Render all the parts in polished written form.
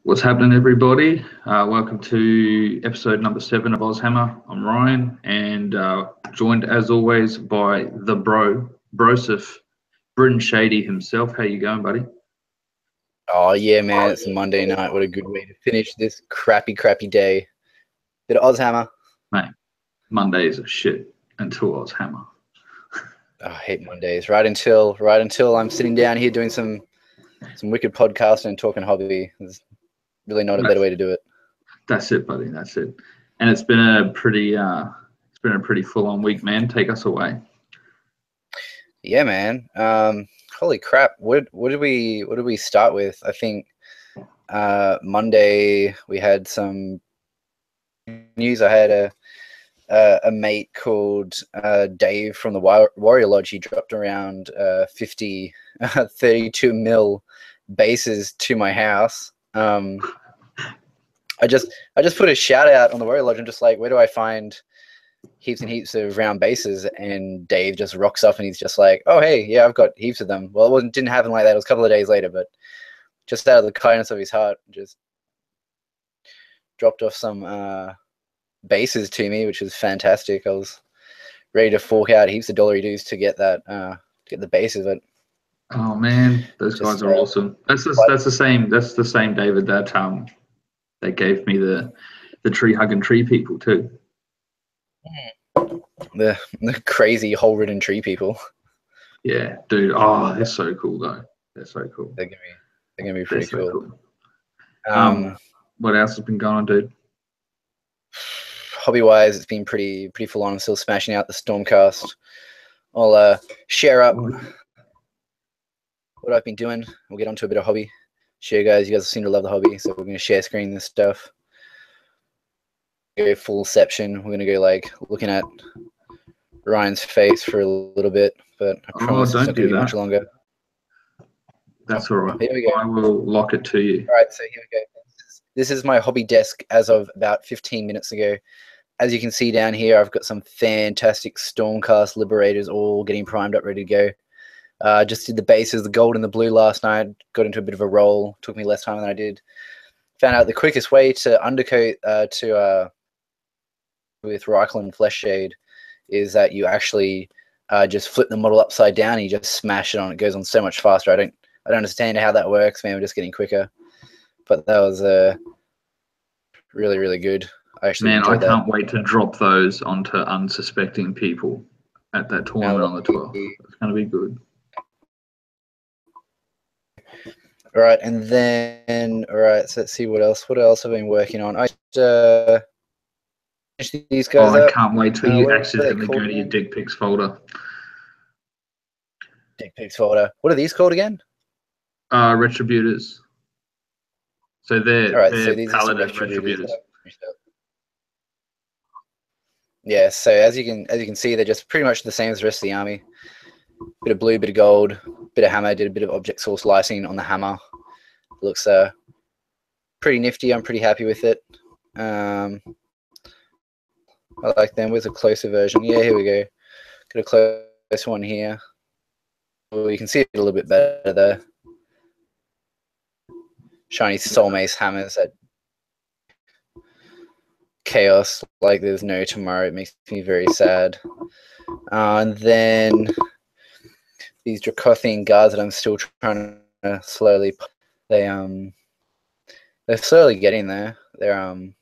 What's happening, everybody? Welcome to episode number 7 of AUSHAMMER. I'm Ryan, and joined as always by the Broseph, Bryn Shady himself. How you going, buddy? Oh yeah, man! It's a Monday night. What a good way to finish this crappy day. Bit of AUSHAMMER. Mate, Mondays are shit until AUSHAMMER. Oh, I hate Mondays. Right until I'm sitting down here doing some wicked podcasting and talking hobby. There's really not a better way to do it. That's it, buddy. That's it. And it's been a pretty full-on week, man. Take us away. Yeah, man. Holy crap! What did we start with? I think Monday we had some news. I had a mate called Dave from the Warrior Lodge. He dropped around 32 mil bases to my house. I just put a shout out on the Warrior Lodge. I'm just like, where do I find heaps and heaps of round bases? And Dave just rocks up and he's just like, oh hey, yeah, I've got heaps of them. Well, it didn't happen like that. It was a couple of days later, but just out of the kindness of his heart, just dropped off some bases to me, which was fantastic. I was ready to fork out heaps of dollary dues to get that get the bases. But oh man, those guys are awesome. That's the same David that gave me the tree hugging tree people too. The crazy hole ridden tree people. Yeah, dude. Oh, they're so cool though. They're so cool. They're gonna be pretty cool. What else has been going on, dude? Hobby wise, it's been pretty full on. I'm still smashing out the Stormcast. I'll share up what I've been doing. We'll get onto a bit of hobby. Share, guys. You guys seem to love the hobby, so we're gonna share screen this stuff. Go fullception. We're gonna go like looking at Ryan's face for a little bit, but I promise it's not gonna be much longer. That's all right. Here we go. I will lock it to you. All right, so here we go. This is my hobby desk as of about 15 minutes ago. As you can see down here, I've got some fantastic Stormcast Liberators all getting primed up, ready to go. Just did the bases, the gold and the blue last night. Got into a bit of a roll. Took me less time than I did. Found out the quickest way to undercoat with Reichland Flesh Shade is that you actually just flip the model upside down and you just smash it on. It goes on so much faster. I don't understand how that works, man. We're just getting quicker. But that was really, really good. I can't wait to drop those onto unsuspecting people at that tournament on the 12th. It's going to be good. All right, and then so let's see what else I've been working on. I these guys I can't wait till you accidentally go to your dick pics folder. Dick pics folder. What are these called again? Retributors. So they're these paladin retributors. Yeah, so as you can see, they're just pretty much the same as the rest of the army. Bit of blue, bit of gold, bit of hammer. Did a bit of object source slicing on the hammer. Looks pretty nifty. I'm pretty happy with it. I like them with a closer version. Yeah, here we go. Got a close one here. Well, you can see it a little bit better there. Shiny Soul Mace hammers at chaos like there's no tomorrow. It makes me very sad. And then these Dracothian guards that I'm still trying to slowly, they're slowly getting there. I'm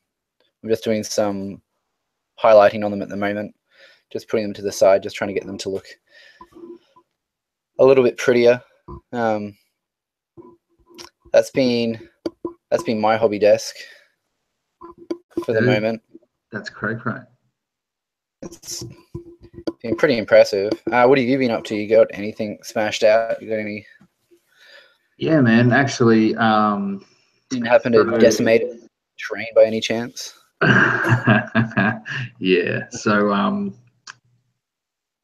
just doing some highlighting on them at the moment, just putting them to the side, just trying to get them to look a little bit prettier. That's been my hobby desk for the moment. That's cray. It's been pretty impressive. What have you been up to? You got anything smashed out? You got any? Yeah, man. Actually, didn't happen to decimate terrain by any chance? Yeah. So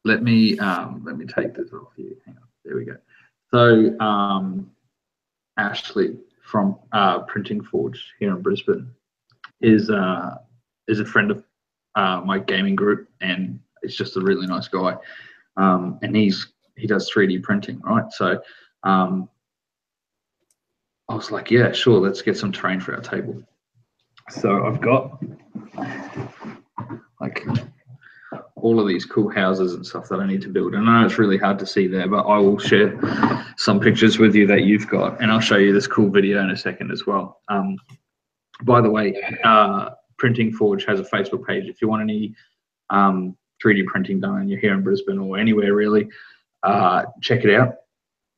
let me take this off here. Hang on. There we go. So Ashley from Printing Forge here in Brisbane is a friend of my gaming group, and he's just a really nice guy. And he does 3D printing, right? So I was like, yeah, sure, let's get some terrain for our table. So I've got like all of these cool houses and stuff that I need to build. And I know it's really hard to see there, but I will share some pictures with you that you've got, and I'll show you this cool video in a second as well. By the way, Printing Forge has a Facebook page. If you want any 3D printing done and you're here in Brisbane or anywhere really, check it out.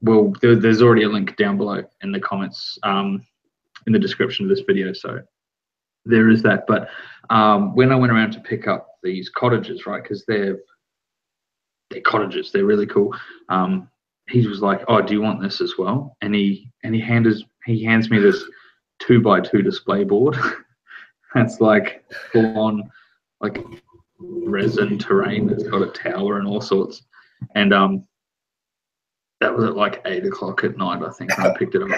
Well, there's already a link down below in the comments, in the description of this video. So there is that. But when I went around to pick up these cottages, right, because they're cottages, they're really cool. He was like, "Oh, do you want this as well?" And he hands me this 2x2 display board. That's like full on like resin terrain. It's got a tower and all sorts. And that was at like 8 o'clock at night, I think, when I picked it up.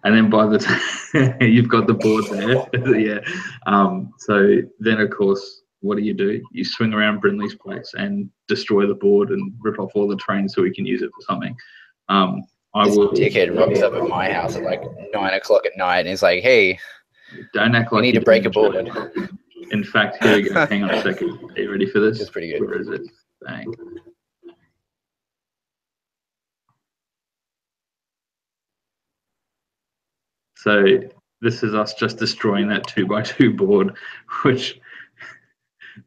And then by the time you've got the board there, yeah. So then, of course, what do? You swing around Brynley's place and destroy the board and rip off all the terrain so we can use it for something. This dickhead rocks up at my house at like 9 o'clock at night and is like, "Hey, don't act like you need to break a board." In fact, here we go. Hang on a second. Are you ready for this? It's pretty good. Where is it? Bang. So this is us just destroying that 2x2 board, which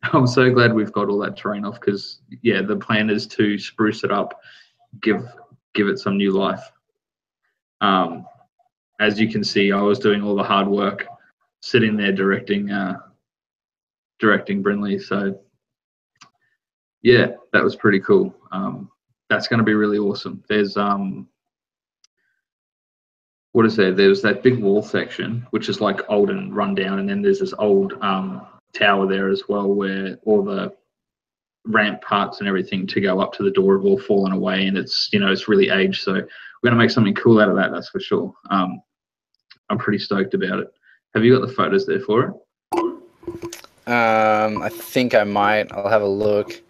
I'm so glad we've got all that terrain off, because yeah, the plan is to spruce it up, give it some new life. As you can see, I was doing all the hard work, sitting there directing Brynley. So yeah, that was pretty cool. That's going to be really awesome. There's what is there? There's that big wall section, which is like old and run down, and then there's this old tower there as well, where all the ramp parts and everything to go up to the door have all fallen away, and it's, you know, it's really aged. So we're going to make something cool out of that, that's for sure. I'm pretty stoked about it. Have you got the photos there for it? I think I might. I'll have a look.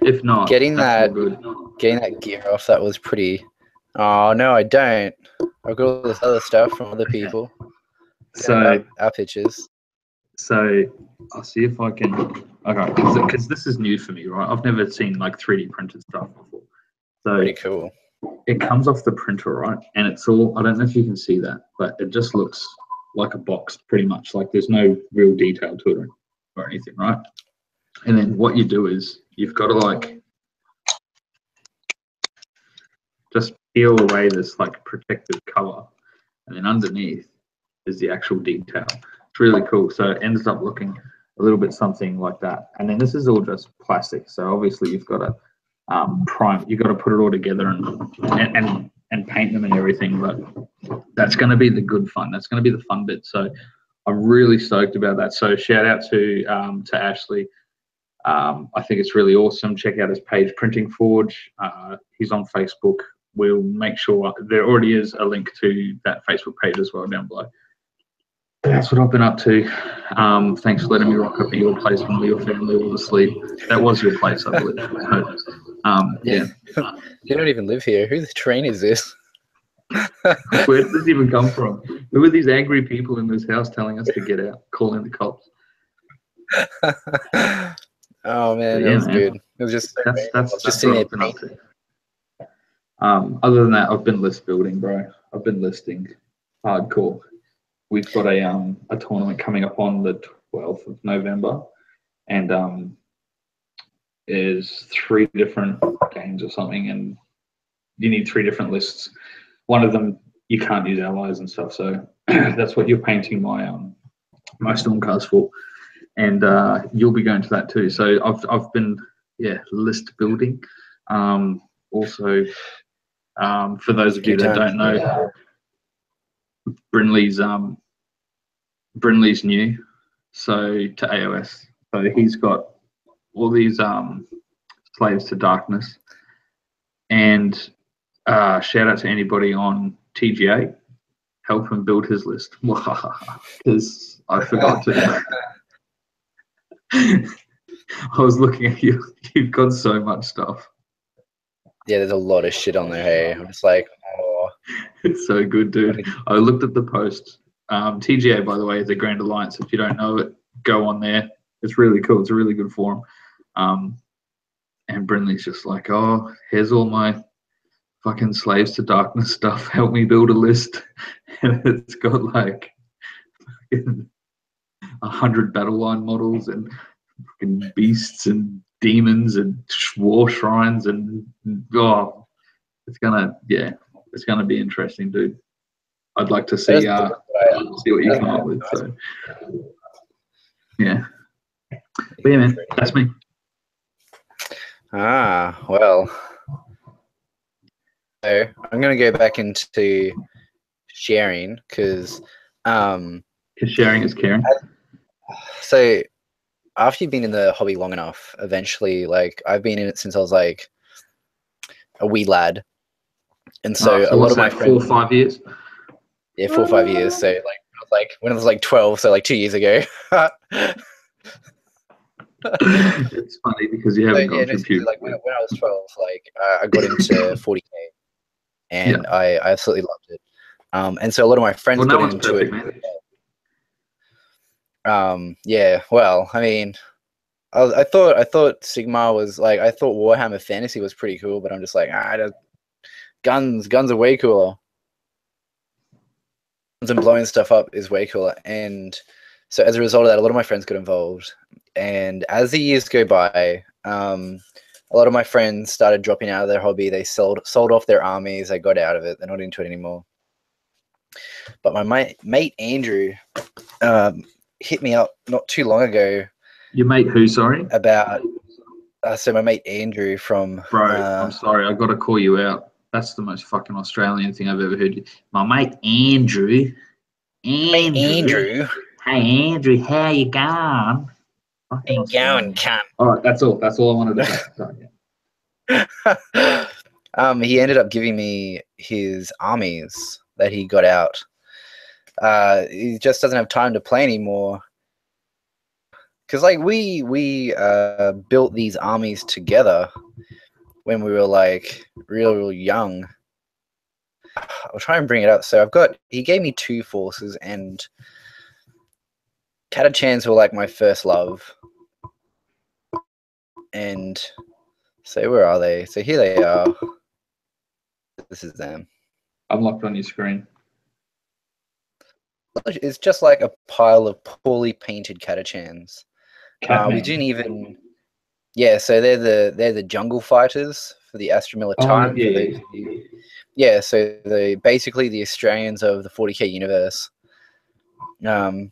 If not, getting that gear off, that was pretty. Oh no, I don't. I've got all this other stuff from other people. So our pictures. So I'll see if I can. Okay, because this is new for me, right? I've never seen like 3D printed stuff before. So pretty cool. It comes off the printer, right? And it's all, I don't know if you can see that, but it just looks like a box pretty much. Like there's no real detail to it or anything, right? And then what you do is you've got to like just peel away this like protective cover, and then underneath is the actual detail. It's really cool. So it ends up looking a little bit something like that. And then this is all just plastic. So obviously you've got to prime. You've got to put it all together and paint them and everything. But that's going to be the good fun. That's going to be the fun bit. So I'm really stoked about that. So shout out to Ashley. I think it's really awesome. Check out his page, Printing Forge. He's on Facebook. We'll make sure there already is a link to that Facebook page as well down below. That's what I've been up to. Thanks for letting me rock up at your place when your family was asleep. That was your place, I believe. Yeah. You don't even live here. Whose train is this? Where did this even come from? Who were these angry people in this house telling us to get out, calling the cops? Oh man, that was good. It was just that's what I've been up to. Other than that, I've been list building, bro. I've been listing hardcore. We've got a tournament coming up on the 12th of November, and is 3 different games or something, and you need 3 different lists. One of them you can't use allies and stuff, so that's what you're painting my storm cars for, and you'll be going to that too. So I've been list building. Also, for those of you that don't know, Brynley's new, so to AOS. So he's got all these slaves to darkness, and shout out to anybody on TGA, help him build his list, because I forgot to. I was looking at you. You've got so much stuff. yeah, there's a lot of shit on there. Hey, I'm just like, oh, It's so good, dude. I looked at the post. TGA, by the way, is a Grand Alliance. If you don't know it, go on there. It's really cool. It's a really good forum. And Brynley's just like, oh, here's all my fucking Slaves to Darkness stuff. Help me build a list. And it's got like 100 battle line models and fucking beasts and demons and war shrines and oh, it's gonna be interesting, dude. I'd like to see see what you come up with. So yeah, but yeah, man, that's me. Well, so I'm gonna go back into sharing because sharing is caring. So after you've been in the hobby long enough, eventually, like I've been in it since I was like a wee lad, and so a lot of my friends, 4 or 5 years. Yeah, 4 or 5 years. So like when I was like 12, so like 2 years ago. It's funny because you haven't gone through puberty. Like when I was 12, like I got into 40k, and I absolutely loved it. And so a lot of my friends got into it. Yeah, well, I mean, I thought Sigmar was like, I thought Warhammer Fantasy was pretty cool, but I'm just like, guns are way cooler. Guns and blowing stuff up is way cooler. And so as a result of that, a lot of my friends got involved. And as the years go by, a lot of my friends started dropping out of their hobby. They sold off their armies. They got out of it. They're not into it anymore. But my mate Andrew hit me up not too long ago. Your mate who, sorry? About, so my mate Andrew from... Bro, I'm sorry, I got to call you out. That's the most fucking Australian thing I've ever heard. My mate Andrew. Andrew. Hey, Andrew, how you going? How you going, cunt? All right, that's all. That's all I wanted to say. He ended up giving me his armies that he got out. He just doesn't have time to play anymore. Because like we built these armies together when we were like real young. I'll try and bring it up. So he gave me 2 forces, and Catachans were like my first love. And so where are they? So here they are. This is them. I'm locked on your screen. It's just like a pile of poorly painted Catachans. We didn't even. Yeah, so they're the jungle fighters for the Astra Militarum. Yeah, so they basically the Australians of the 40k universe.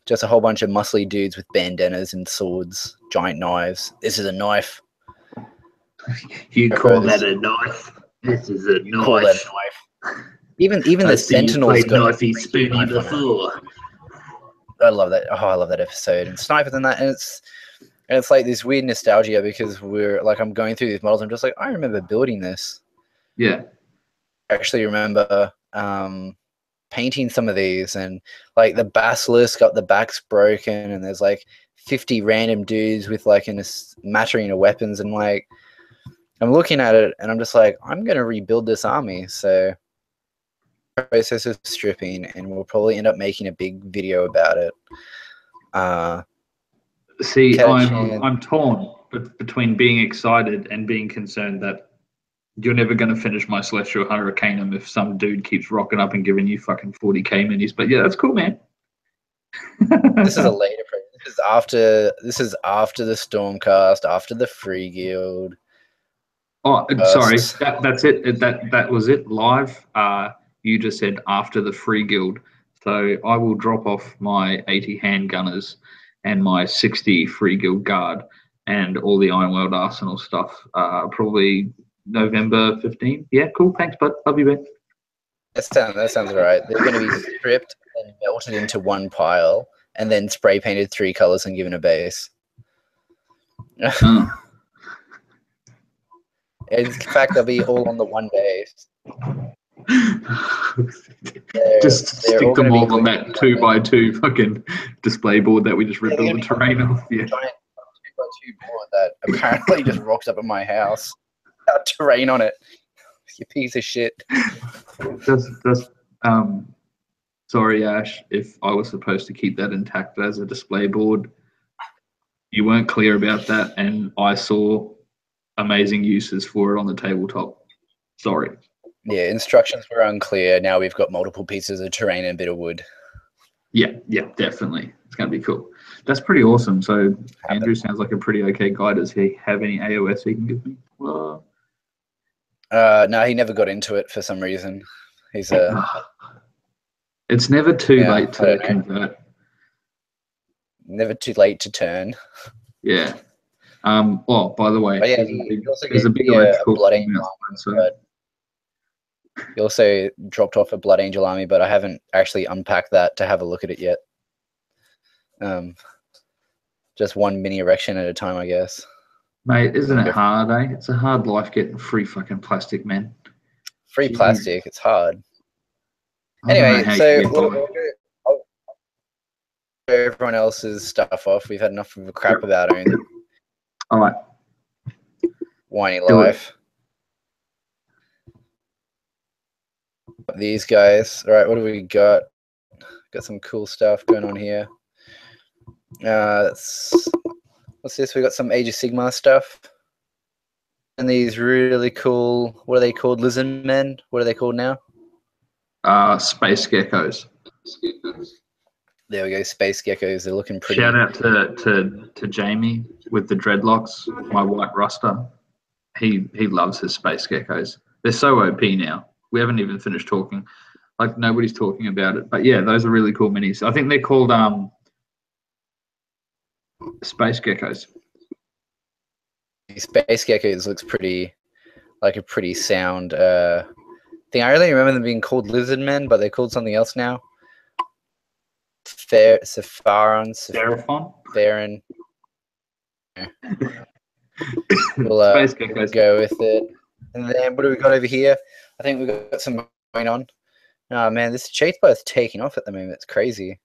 Just a whole bunch of muscly dudes with bandanas and swords, giant knives. This is a knife. You call that a knife? This is a knife. Call that a knife. Even the Sentinels got knifey spoony before. I love that. Oh, I love that episode. And snipers and that, and it's like this weird nostalgia because we're like, I'm going through these models. I'm just like, I remember building this. Yeah. I actually remember painting some of these, and like the basilisk got the backs broken, and there's like 50 random dudes with like a smattering of weapons, and like I'm looking at it and I'm just like, I'm gonna rebuild this army. So process of stripping, and we'll probably end up making a big video about it. See, I'm torn between being excited and being concerned that you're never going to finish my Celestial Hunter Arcanum if some dude keeps rocking up and giving you fucking 40k minis. But yeah, that's cool, man. This is a later project. This is after the Stormcast, after the Free Guild. Oh, sorry, that's it. That was it live. You just said after the Free Guild, so I will drop off my 80 handgunners and my 60 Free Guild Guard and all the Ironworld Arsenal stuff. Probably November 15th. Yeah, cool. Thanks, bud. Love you, man. That sounds right. They're going to be stripped and melted into one pile, and then spray painted 3 colors and given a base. In fact, they'll be all on the one base. Just stick them all on that 2x2 fucking display board that we just ripped all the terrain off. Yeah. Giant 2x2 board that apparently just rocks up at my house. Terrain on it. You piece of shit. Just sorry, Ash, if I was supposed to keep that intact as a display board. You weren't clear about that, and I saw amazing uses for it on the tabletop. Sorry. Yeah, instructions were unclear. Now we've got multiple pieces of terrain and a bit of wood. Yeah, definitely. It's going to be cool. That's pretty awesome. So Andrew sounds like a pretty okay guy. Does he have any AOS he can give me? No, he never got into it for some reason. He's It's never too late to convert. Never too late to turn. Yeah. Oh, by the way, there's a big electrical Blood Angel army, he also dropped off a Blood Angel army, but I haven't actually unpacked that to have a look at it yet. Just one mini erection at a time, I guess. Mate, isn't it hard, eh? It's a hard life getting free fucking plastic, man. Free plastic, it's hard. I anyway, so I'll show everyone else's stuff off. We've had enough of a crap about our own. All right. Whiny life. These guys. All right, what do we got? Got some cool stuff going on here. What's this? We got some Age of Sigmar stuff. And these really cool, what are they called? Lizard men? What are they called now? Space geckos. There we go, space geckos. They're looking pretty. Shout out to Jamie with the dreadlocks, my white Ruster. He loves his space geckos. They're so OP now. We haven't even finished talking. Like, nobody's talking about it. But yeah, those are really cool minis. I think they're called space geckos. Space geckos looks pretty, like a pretty sound thing. I really remember them being called lizard men, but they're called something else now. Seraphon. We'll go with it. And then what do we got over here? I think we've got some going on. Oh man, this cheat both taking off at the moment. It's crazy.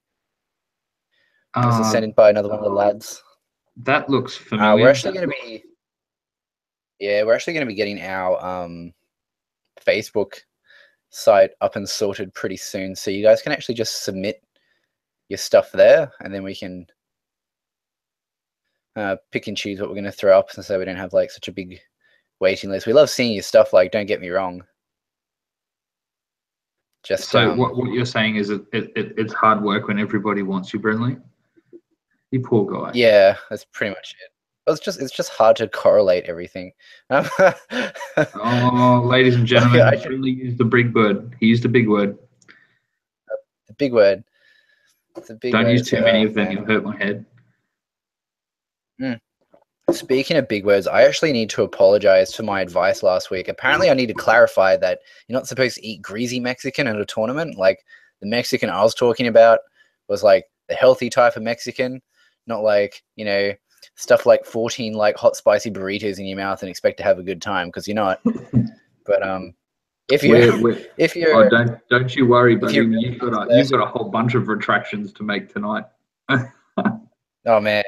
This is sent in by another one of the lads. That looks familiar. We're actually going to be getting our Facebook site up and sorted pretty soon, so you guys can actually just submit your stuff there, and then we can pick and choose what we're going to throw up, so we don't have like such a big waiting list. We love seeing your stuff, like, don't get me wrong. Just so what you're saying is it's hard work when everybody wants you, Brynley. You poor guy. Yeah, that's pretty much it. It's just hard to correlate everything. Oh, ladies and gentlemen, Brynley used the big word. He used a big word. The big word. It's a big Don't word. use too many of them. You'll hurt my head. Speaking of big words, I actually need to apologize for my advice last week. Apparently, I need to clarify that you're not supposed to eat greasy Mexican at a tournament. Like, the Mexican I was talking about was like the healthy type of Mexican, not like, you know, stuff like 14 like hot spicy burritos in your mouth and expect to have a good time, because you're not. But if you're don't you worry, buddy. You've got a whole bunch of retractions to make tonight. Oh man.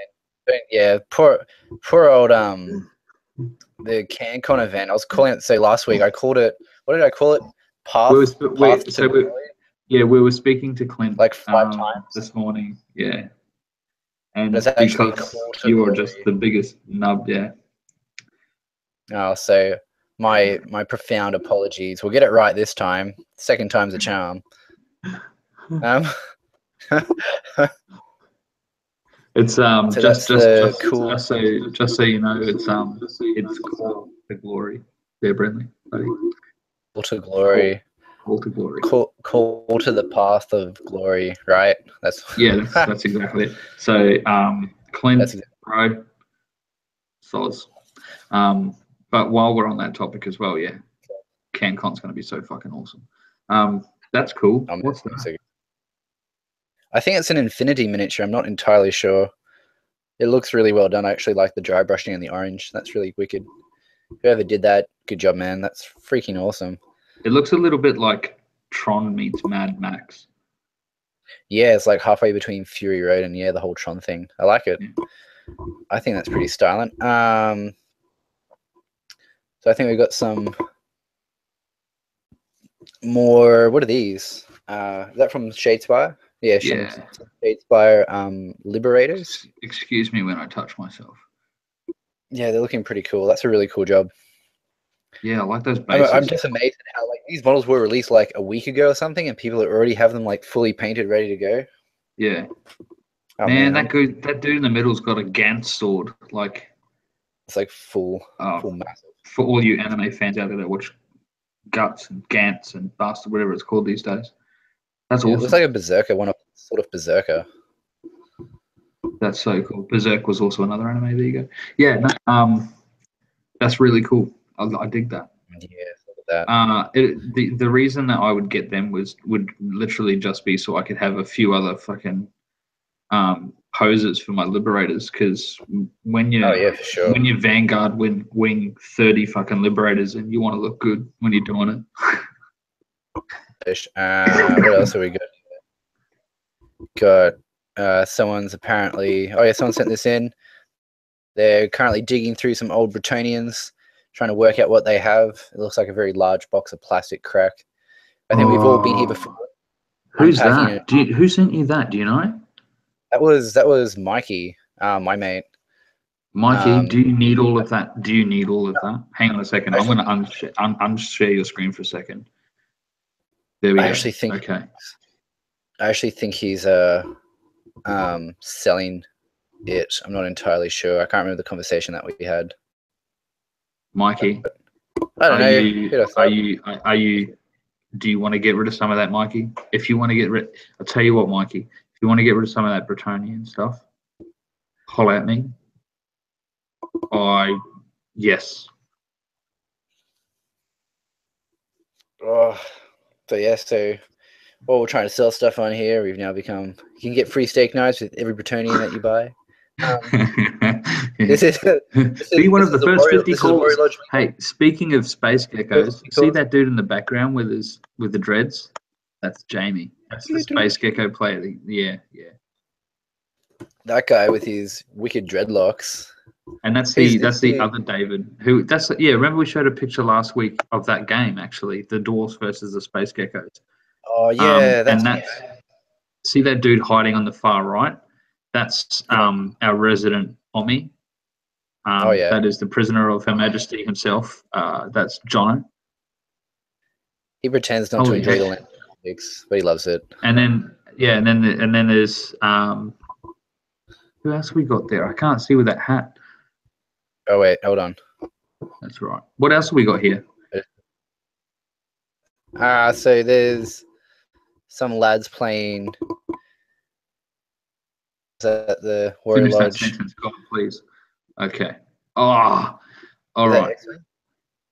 Yeah, poor old the CanCon event. I was calling it. So last week I called it. What did I call it? We were speaking to Clint like 5 times this morning. Yeah, and it's actually you were just the biggest nub. Yeah. Oh, so my profound apologies. We'll get it right this time. Second time's a charm. It's so just cool. just so you know, it's called the glory. There, Brynley, buddy. Call to glory. Call to glory. Call to the path of glory, right? That's exactly it. So Clint, bro, soz. But while we're on that topic as well, yeah, CanCon's going to be so fucking awesome. That's cool. What's that? I think it's an infinity miniature. I'm not entirely sure. It looks really well done. I actually like the dry brushing and the orange. That's really wicked. Whoever did that, good job, man. That's freaking awesome. It looks a little bit like Tron meets Mad Max. Yeah, it's like halfway between Fury Road and the whole Tron thing. I like it. Yeah. I think that's pretty styling. So I think we've got some More. What are these? Is that from Shadespire? Yeah, Yeah. Shadespire Liberators. Excuse me when I touch myself. Yeah, they're looking pretty cool. That's a really cool job. Yeah, I like those bases. I'm just amazed at how like these models were released like a week ago or something, and people already have them like fully painted, ready to go. Yeah. Oh, man, that dude in the middle's got a Gantz sword. Like, it's like full massive. For all you anime fans out there that watch Guts and Gantz and Bastard, whatever it's called these days. That's awesome. It looks like a Berserker, sort of Berserker. That's so cool. Berserk was also another anime. There you go. Yeah, no, that's really cool. I dig that. Yeah, look at that. The reason that I would get them would literally just be so I could have a few other fucking poses for my liberators, because when you for sure. when you Vanguard wing 30 fucking liberators and you want to look good when you're doing it. What else have we got? Someone's apparently someone sent this in. They're currently digging through some old Bretonians, trying to work out what they have. It looks like a very large box of plastic crack. I think we've all been here before. Who's that? Who sent you that? Do you know? That was Mikey, my mate. Mikey, do you need all of that? Do you need all of that? Hang on a second. I'm going to unshare your screen for a second. There we go. I actually think he's selling it. I'm not entirely sure. I can't remember the conversation that we had. Mikey, I don't know. Are you? Do you want to get rid of some of that, Mikey? If you want to get rid, I'll tell you what, Mikey. If you want to get rid of some of that Bretonian stuff, holler at me. Yes. Oh, but yeah. So, while we're trying to sell stuff on here, we've now become. You can get free steak knives with every Bretonian that you buy. Be one of the first 50 calls. Hey, speaking of space geckos, see that dude in the background with the dreads? That's Jamie. That's the space gecko player. Yeah. That guy with his wicked dreadlocks. And that's the other David. Remember we showed a picture last week of that game, actually, the dwarfs versus the space geckos. Oh yeah, see that dude hiding on the far right? That's our resident Omi. That is the prisoner of Her Majesty himself. That's Jono. He pretends not to enjoy the Olympics, but he loves it. And then there's who else we got there? I can't see with that hat. Oh wait, hold on. That's right. What else have we got here? So there's some lads playing at the Warrior Lodge. That sentence, God, please. Okay. Oh, all right.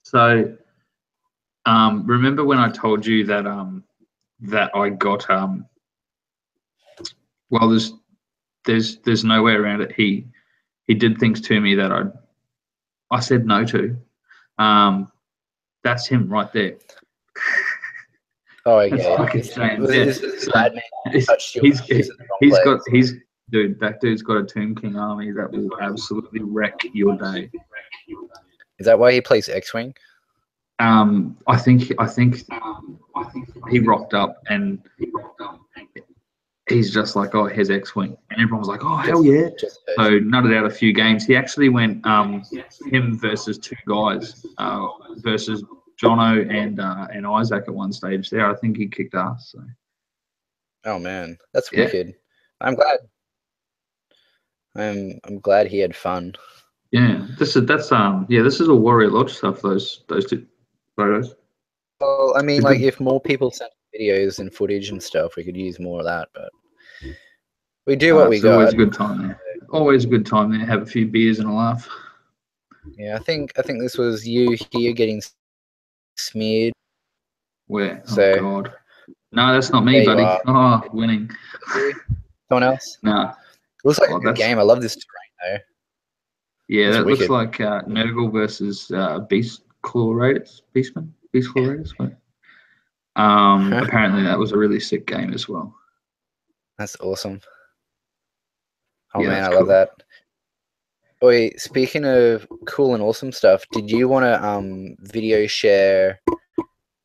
So, remember when I told you that that I got well, there's no way around it. He did things to me that I said no to. That's him right there. Oh, yeah. That dude's got a Tomb King army that will absolutely wreck your day. Is that why he plays X-Wing? I think he rocked up and he's just like, oh, here's X-Wing, and everyone was like, oh, hell yeah. So nutted out a few games. He actually went him versus two guys versus Jono and Isaac at one stage there. I think he kicked ass. So. Oh man, that's wicked. I'm glad. I'm glad he had fun. Yeah, this is all Warrior Lodge stuff. Those two photos. Well, I mean, like if more people sent videos and footage and stuff, we could use more of that. But we do what we got. Always a good time there. Always a good time there. Have a few beers and a laugh. Yeah, I think this was you here getting smeared. Where? Oh God. No, that's not me, buddy. Oh, winning. Someone else? No. It looks like a good game. I love this terrain, though. Yeah, that looks like Nurgle versus Beast Claw Raiders. Beast Claw Raiders. Apparently, that was a really sick game as well. That's awesome. Oh man, I love that. Wait, speaking of cool and awesome stuff, did you want to video share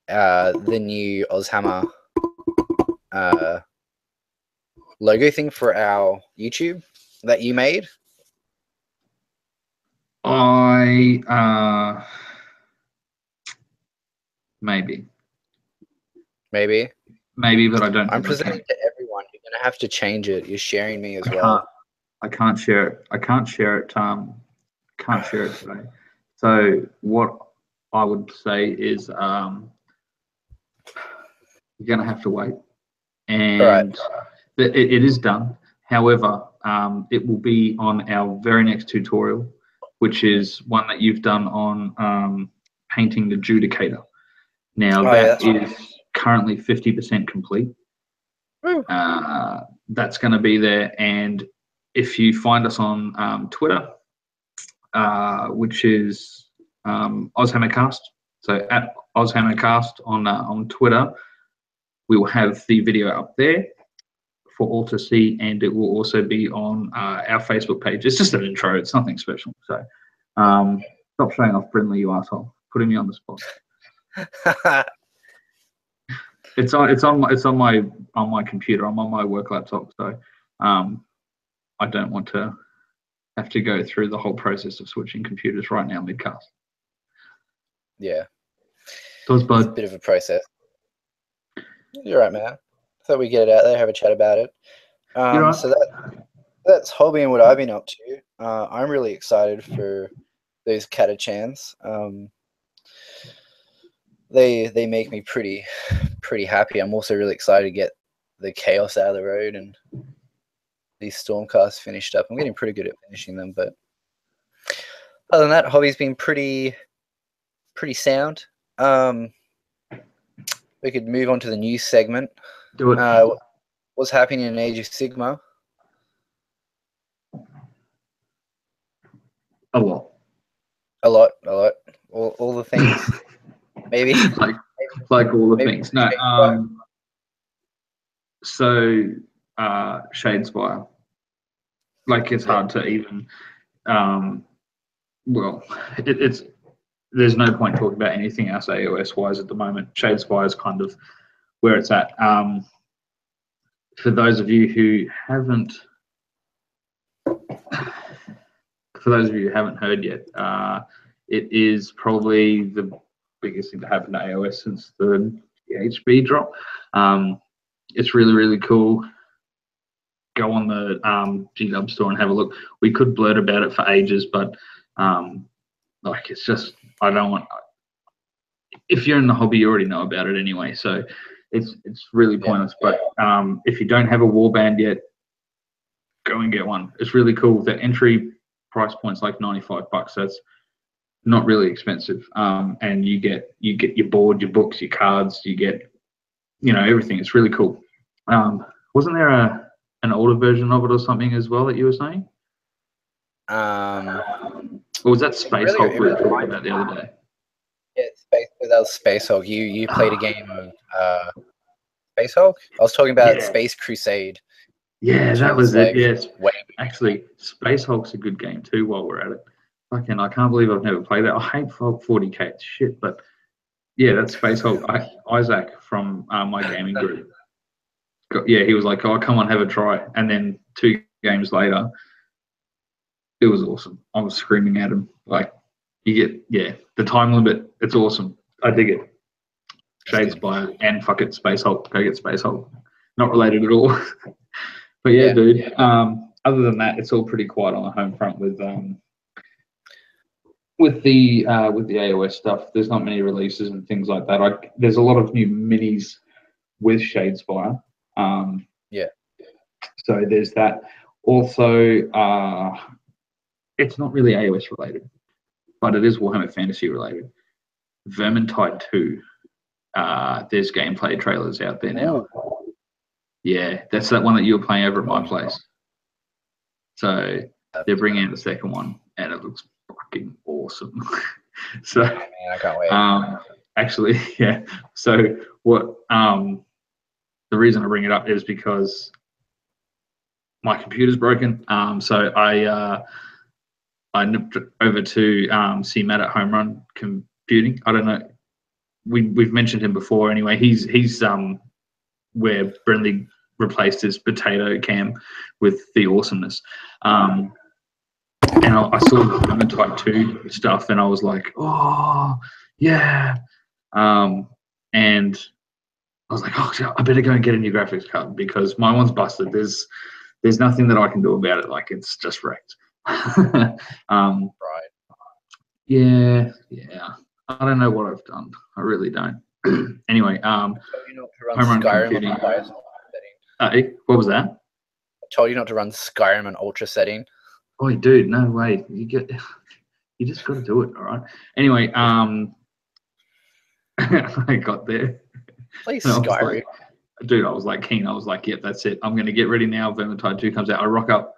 the new AUSHAMMER logo thing for our YouTube that you made? Maybe, but I don't. I'm presenting to everyone. You're gonna have to change it. You're sharing me as well. I can't share it. I can't share it. Can't share it today. So what I would say is, you're gonna have to wait, and it is done. However, it will be on our very next tutorial, which is one that you've done on painting the Judicator. Now that is currently 50% complete. That's going to be there, and if you find us on Twitter, which is AUSHAMMERcast, so at AUSHAMMERcast on Twitter, we will have the video up there for all to see, and it will also be on our Facebook page. It's just an intro; it's nothing special. So, stop showing off, Brynley, you asshole! Putting me on the spot. It's on my computer. I'm on my work laptop, so I don't want to have to go through the whole process of switching computers right now midcast. Yeah, Does bud? It's a bit of a process. You're right, man. Thought we'd get it out there, have a chat about it. Right. So that's hobby and what I've been up to. I'm really excited for those Catachans. They make me pretty happy. I'm also really excited to get the Chaos out of the road and these Stormcasts finished up. I'm getting pretty good at finishing them, but other than that, hobby's been pretty sound. We could move on to the news segment. Do it. What's happening in Age of Sigmar? A lot. All the things. Maybe like all the things. No. So Shadespire. Like it's hard to even. Well, it's. There's no point talking about anything else AOS wise at the moment. Shadespire is kind of where it's at. For those of you who haven't heard yet, it is probably the biggest thing to happen to AOS since the HB drop. It's really, really cool. Go on the GW store and have a look. We could blurt about it for ages, but like it's just, I don't want. If you're in the hobby, you already know about it anyway, so it's really pointless. But if you don't have a warband yet, go and get one. It's really cool. The entry price point's like $95. That's not really expensive, and you get your board, your books, your cards. You get everything. It's really cool. Wasn't there an older version of it or something as well that you were saying? Or was that Space Hulk we were talking about the other day? Yeah, that was Space Hulk. You played a game of Space Hulk? I was talking about Space Crusade. Yeah, that was it. Yes. Actually, Space Hulk's a good game too while we're at it. Fucking, I can't believe I've never played that. I hate 40k. It's shit, but yeah, that's Space Hulk. Isaac from my gaming group. He was like, "Oh, come on, have a try." And then 2 games later, it was awesome. I was screaming at him like, "You get the time limit. It's awesome. I dig it." Shadespire and fuck it, Space Hulk. Go get Space Hulk. Not related at all. But yeah, dude. Other than that, it's all pretty quiet on the home front with the AOS stuff. There's not many releases and things like that. There's a lot of new minis with Shadespire. So there's that. Also, it's not really AOS related, but it is Warhammer Fantasy related. Vermintide 2. There's gameplay trailers out there now. Yeah, that's that one that you were playing over at my place. So they're bringing out the second one, and it looks fucking awesome. So man, I can't wait. Actually, yeah. So what? The reason I bring it up is because my computer's broken. So I nipped over to see Matt at Home Run Computing. I don't know. we've mentioned him before. Anyway, he's where Brynley replaced his potato cam with the awesomeness. And I saw the Vermintide 2 stuff, and I was like, oh yeah. And I was like, oh, I better go and get a new graphics card because my one's busted. There's nothing that I can do about it. Like, it's just wrecked. Right. Yeah. I don't know what I've done. I really don't. Anyway, I told you not to run home run Skyrim computing. on highest setting. What was that? I told you not to run Skyrim on ultra setting. Oh, dude, no way. You just got to do it. All right. Anyway, I got there. Play Skyrim. Dude, I was like keen. I was like, yep, that's it. I'm going to get ready now. Vermintide 2 comes out. I rock up.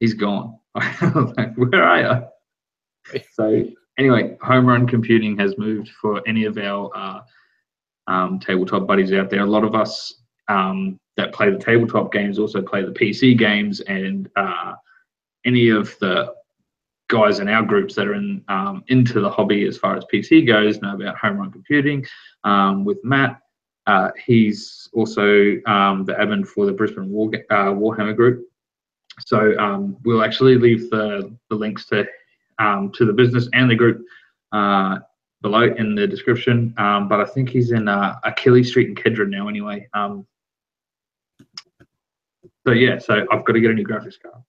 He's gone. I was like, where are you? So anyway, home run computing has moved for any of our tabletop buddies out there. A lot of us that play the tabletop games also play the PC games, and any of the guys in our groups that are into the hobby as far as PC goes know about home run computing. With Matt, he's also the admin for the Brisbane Warhammer group. So we'll actually leave the links to the business and the group below in the description. But I think he's in Achilles Street in Kedron now anyway. So yeah, so I've got to get a new graphics card.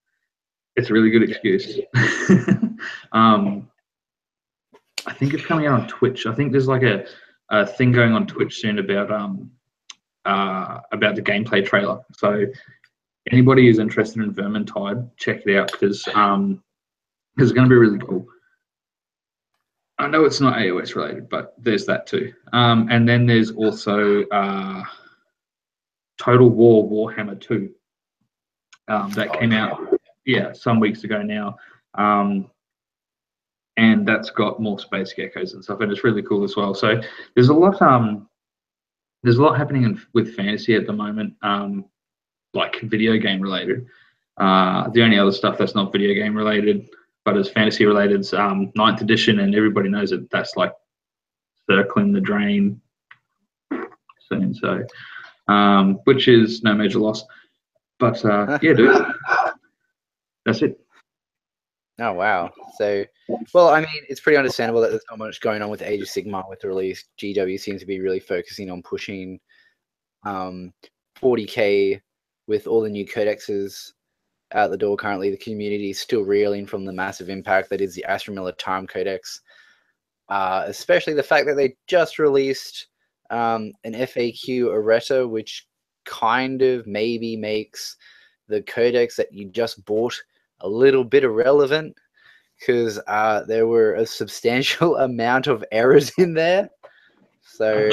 It's a really good excuse. I think it's coming out on Twitch. I think there's like a thing going on Twitch soon about the gameplay trailer. So anybody who's interested in Vermintide, check it out because it's going to be really cool. I know it's not AOS related, but there's that too. And then there's also Total War Warhammer 2 that came out some weeks ago now. And that's got more space geckos and stuff, and it's really cool as well. So there's a lot happening with fantasy at the moment, like video game related. The only other stuff that's not video game related but is fantasy related is 9th edition, and everybody knows that that's like circling the drain soon. So which is no major loss. But yeah, dude, that's it. Oh wow! So, well, I mean, it's pretty understandable that there's not much going on with Age of Sigmar with the release. GW seems to be really focusing on pushing 40k with all the new codexes out the door. Currently, the community is still reeling from the massive impact that is the Astra Militarum Codex, especially the fact that they just released an FAQ errata, which kind of maybe makes the codex that you just bought a little bit irrelevant, because there were a substantial amount of errors in there. So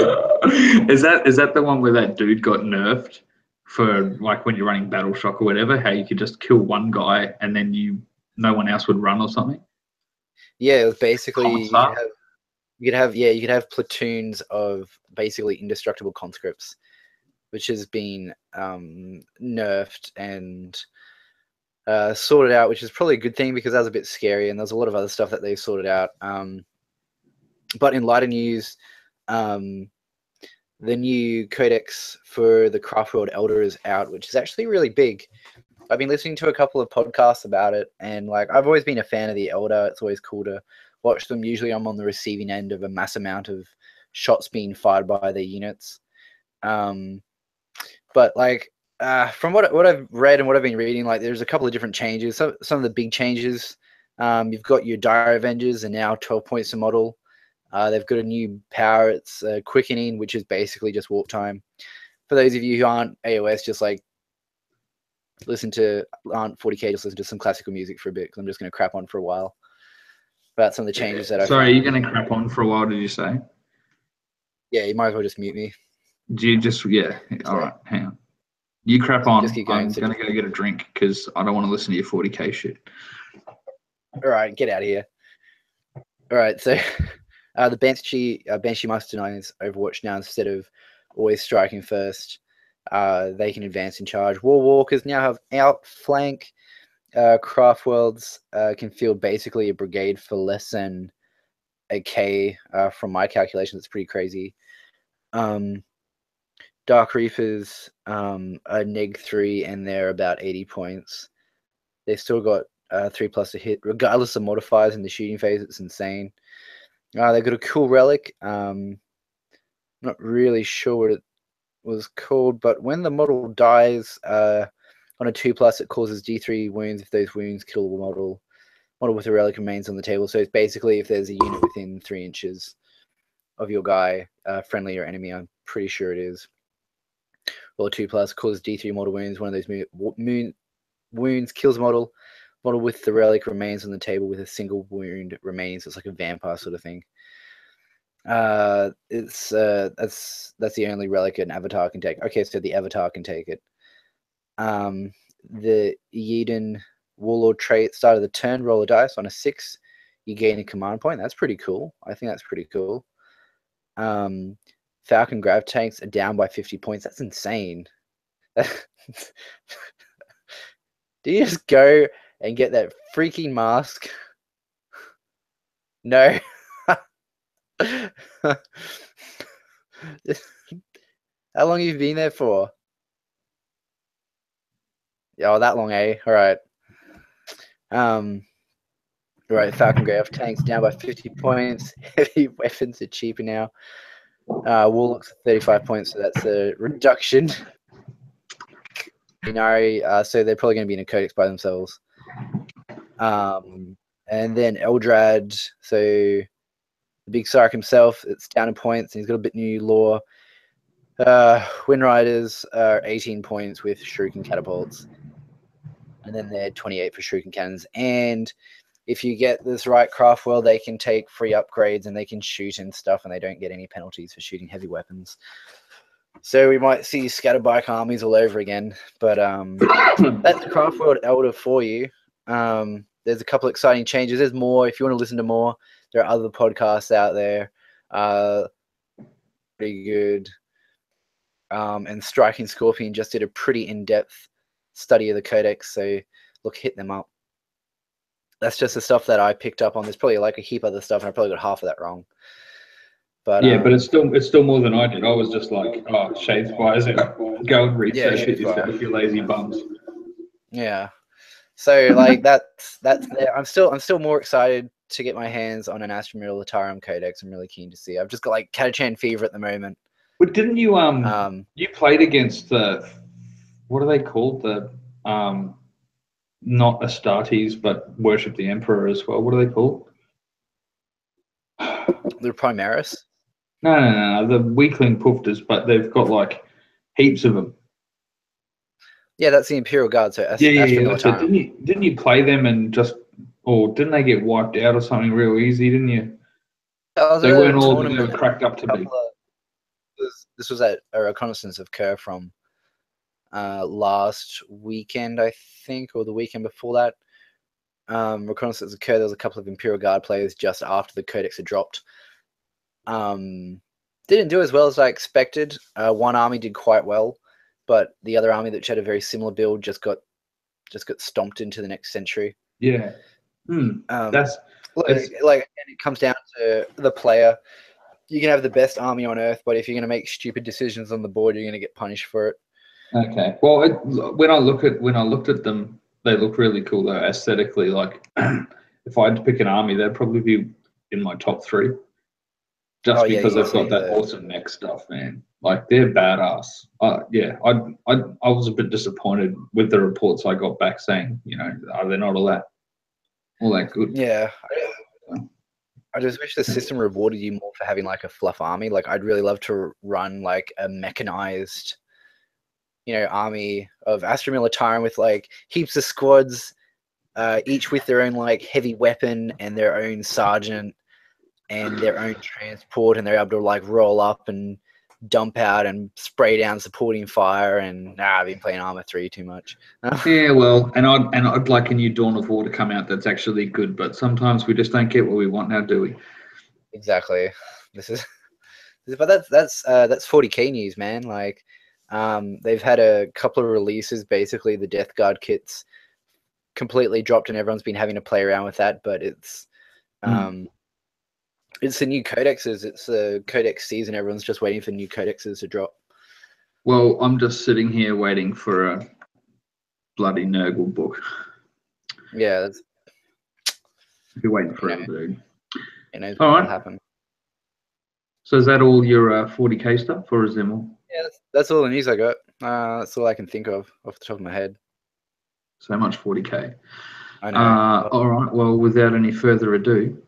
is that the one where that dude got nerfed for, like, when you're running Battle Shock or whatever, how you could just kill one guy and then no one else would run or something? Yeah, it was basically you could have platoons of basically indestructible conscripts, which has been nerfed and sorted out, which is probably a good thing because that was a bit scary, and there's a lot of other stuff that they've sorted out. But in lighter news, the new codex for the Craftworld Elder is out, which is actually really big. I've been listening to a couple of podcasts about it, and like, I've always been a fan of the Elder. It's always cool to watch them. Usually I'm on the receiving end of a mass amount of shots being fired by their units. But like, from what I've read and what I've been reading, like, there's a couple of different changes. Some of the big changes, you've got your Dire Avengers are now 12 points a model. They've got a new power. It's quickening, which is basically just warp time. For those of you who aren't AOS, just like aren't 40k, just listen to some classical music for a bit, because I'm just going to crap on for a while about some of the changes that I Sorry, are you going to crap on for a while, did you say? Yeah, you might as well just mute me. Do you just, yeah, all right, hang on. You crap on. Just keep going. I'm going to go get a drink because I don't want to listen to your 40k shit. All right, get out of here. All right, so the Banshee Master denies Overwatch now. Instead of always striking first, they can advance in charge. War Walkers now have outflank. Craftworlds can field basically a brigade for less than a K from my calculations. It's pretty crazy. Dark Reapers are -3, and they're about 80 points. They've still got 3+ to hit, regardless of modifiers in the shooting phase. It's insane. They've got a cool relic. Not really sure what it was called, but when the model dies on a 2+, it causes D3 wounds if those wounds kill the model. Model with a relic remains on the table. So it's basically if there's a unit within 3 inches of your guy, friendly or enemy, I'm pretty sure it is. Or 2+, causes D3 mortal wounds. One of those wounds kills a model. Model with the relic remains on the table with a single wound remains. It's like a vampire sort of thing. That's the only relic an avatar can take. Okay, so the avatar can take it. The Eden Warlord trait, start of the turn, roll a dice. On a 6, you gain a command point. That's pretty cool. I think that's pretty cool. Falcon Grav tanks are down by 50 points. That's insane. Do you just go and get that freaking mask? No. How long have you been there for? Oh, that long, eh? All right. Right, Falcon Grav tanks down by 50 points. Heavy weapons are cheaper now. Warlocks 35 points, so that's a reduction. Inari, so they're probably going to be in a codex by themselves. And then Eldrad, so the big Sark himself, it's down in points, and he's got a bit new lore. Wind Riders are 18 points with Shuriken Catapults. And then they're 28 for Shuriken Cannons. And if you get this right craft world, they can take free upgrades and they can shoot and stuff, and they don't get any penalties for shooting heavy weapons. So we might see scatterbike armies all over again. But that's craft world Elder for you. There's a couple exciting changes. There's more. If you want to listen to more, there are other podcasts out there. Pretty good. And Striking Scorpion just did a pretty in-depth study of the codex. So look, hit them up. That's just the stuff that I picked up on. There's probably like a heap of other stuff, and I probably got half of that wrong. But yeah, but it's still more than I did. I was just like, oh, Shadespires, go and research it yourself, you lazy bums. Yeah. So like that's there. I'm still more excited to get my hands on an Astromiral Latarum Codex. I'm really keen to see. I've just got like Catachan fever at the moment. But didn't you you played against the, what are they called, the not Astartes but worship the Emperor as well? What are they called? The Primaris? No, the weakling poofters, but they've got like heaps of them. Yeah, that's the Imperial Guard. So yeah. So didn't you play them and just, or didn't they get wiped out or something real easy? Didn't you? They weren't all they were cracked up to be. This was at a reconnaissance of Kerr from last weekend, I think, or the weekend before that. Reconnaissance of Kerr. There was a couple of Imperial Guard players just after the Codex had dropped. Didn't do as well as I expected. One army did quite well, but the other army that had a very similar build just got stomped into the next century. Yeah. That's like, and it comes down to the player. You can have the best army on earth, but if you're going to make stupid decisions on the board, you're going to get punished for it. Okay. Well, when I looked at them, they look really cool though, aesthetically. Like, if I had to pick an army, they'd probably be in my top 3. Just because they've got that awesome mech stuff, man. Like, they're badass. Yeah, I was a bit disappointed with the reports I got back saying, they're not all that good. Yeah. I just wish the system rewarded you more for having like a fluff army. Like, I'd really love to run like a mechanized, army of Astromiral Latarum with like heaps of squads, each with their own like heavy weapon and their own sergeant and their own transport, and they're able to like roll up and dump out and spray down supporting fire. And I've been playing Armor 3 too much. Yeah, well, and I'd like a new Dawn of War to come out that's actually good, but sometimes we just don't get what we want now, do we? Exactly. But that's 40k news, man. Like, they've had a couple of releases. Basically, the Death Guard kits completely dropped, and everyone's been having to play around with that. But it's It's the new codexes. It's the codex season. Everyone's just waiting for new codexes to drop. Well, I'm just sitting here waiting for a bloody Nurgle book. Yeah, that's, I've been waiting forever, dude. you know, All what'll right. happen. So is that all your 40k stuff, or is there more? Yeah, that's all the news I got. That's all I can think of off the top of my head. So much 40k. I know. All right. Well, without any further ado,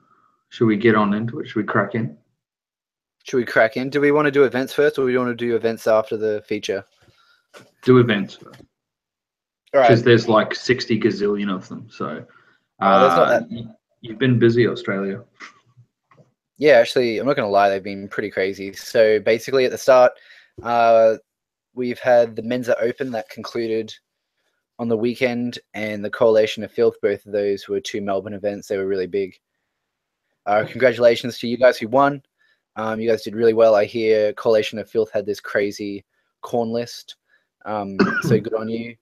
should we get on into it? Should we crack in? Should we crack in? Do we want to do events first, or do we want to do events after the feature? Do events first. All right. Because there's like 60 gazillion of them. So there's not that. You've been busy, Australia. Yeah, actually, I'm not going to lie. They've been pretty crazy. So basically, at the start, we've had the MENZA Open that concluded on the weekend, and the Coalition of Filth. Both of those were 2 Melbourne events. They were really big. Congratulations to you guys who won. You guys did really well. I hear Coalition of Filth had this crazy corn list. So good on you.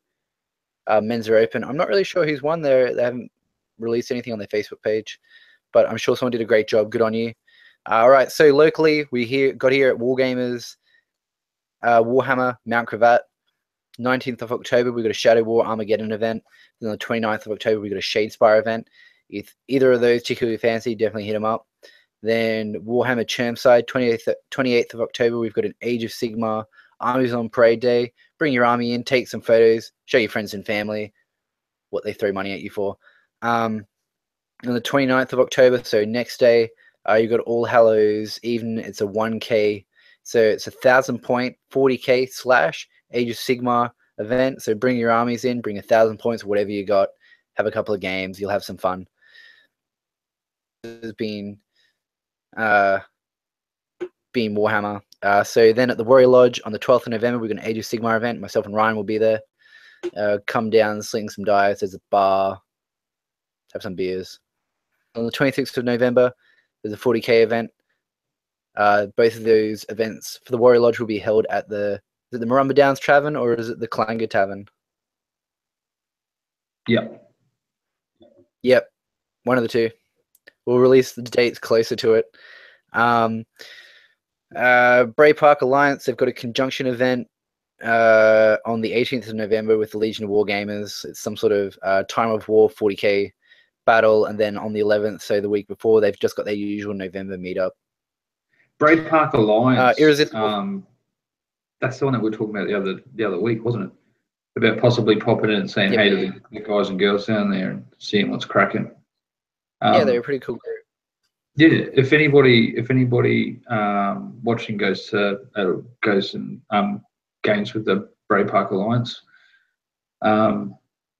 MENZA Open. I'm not really sure who's won there. They haven't released anything on their Facebook page, but I'm sure someone did a great job. Good on you. All right. So locally, we got here at Wargamers, Warhammer Mt Gravatt. 19th of October, we got a Shadow War Armageddon event. Then on the 29th of October, we got a Shadespire event. If either of those particularly fancy, definitely hit them up. Then Warhammer Chermside, 28th of October, we've got an Age of Sigmar Armies on Parade Day. Bring your army in, take some photos, show your friends and family what they throw money at you for. On the 29th of October, so next day, you've got All Hallows Even. It's a 1K. So it's 1,000 point, 40K / Age of Sigmar event. So bring your armies in, bring 1,000 points, whatever you got. Have a couple of games. You'll have some fun. Has been Warhammer. So then at the Warrior Lodge on the 12th of November, we've got an Age of Sigmar event. Myself and Ryan will be there. Come down, sling some dice. There's a bar. Have some beers. On the 26th of November, there's a 40K event. Both of those events for the Warrior Lodge will be held at is it the Marumba Downs Tavern or is it the Clangar Tavern? Yep. Yep. One of the two. We'll release the dates closer to it. Bray Park Alliance, they've got a conjunction event on the 18th of November with the Legion of Wargamers. It's some sort of Time of War 40K battle. And then on the 11th, so the week before, they've just got their usual November meetup. Bray Park Alliance. Irresistible. That's the one that we were talking about the other week, wasn't it? About possibly popping in and saying hey to the guys and girls down there and seeing what's cracking. Yeah, they're a pretty cool group. Yeah, if anybody watching goes and games with the Bray Park Alliance,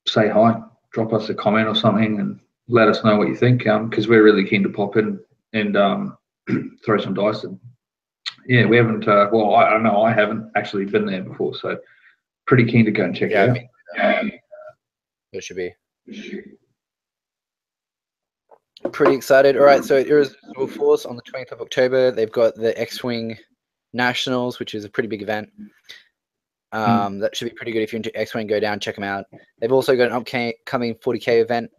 say hi, drop us a comment or something, and let us know what you think. Because we're really keen to pop in and throw some dice. And yeah, we haven't. Well, I don't know. I haven't actually been there before, so pretty keen to go and check it out. It should be. Pretty excited. All right, so Irresistible Force on the 20th of October. They've got the X-Wing Nationals, which is a pretty big event. That should be pretty good if you're into X-Wing. Go down, check them out. They've also got an upcoming 40K event.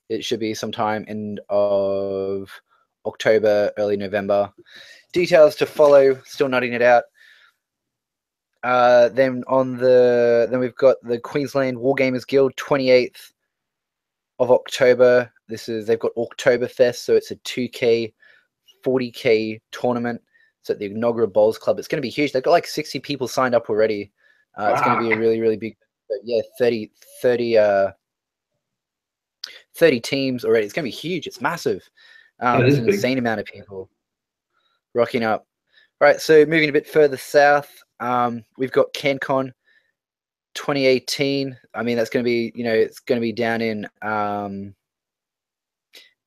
It should be sometime end of October, early November. Details to follow. Still nutting it out. Then we've got the Queensland Wargamers Guild, 28th of October. They've got Oktoberfest, so it's a 2K, 40K tournament. It's at the Inaugural Bowls Club. It's going to be huge. They've got like 60 people signed up already. It's going to be a really, really big. Yeah, 30 teams already. It's going to be huge. It's massive. It's an insane amount of people rocking up. All right, so moving a bit further south, we've got CANCON 2018. I mean, that's going to be, it's going to be down in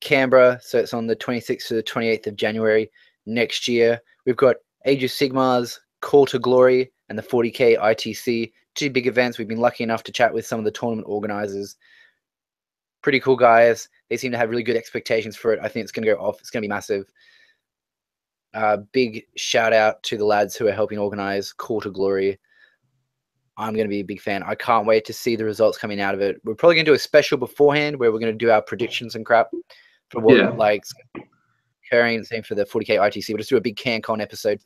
Canberra. So it's on the 26th to the 28th of January next year. We've got Age of Sigmar's Call to Glory and the 40K ITC. 2 big events. We've been lucky enough to chat with some of the tournament organizers. Pretty cool guys. They seem to have really good expectations for it. I think it's going to go off. It's going to be massive. Big shout out to the lads who are helping organize Call to Glory. I'm going to be a big fan. I can't wait to see the results coming out of it. We're probably going to do a special beforehand where we're going to do our predictions and crap for what occurring. Same for the 40k ITC. We'll just do a big CanCon episode.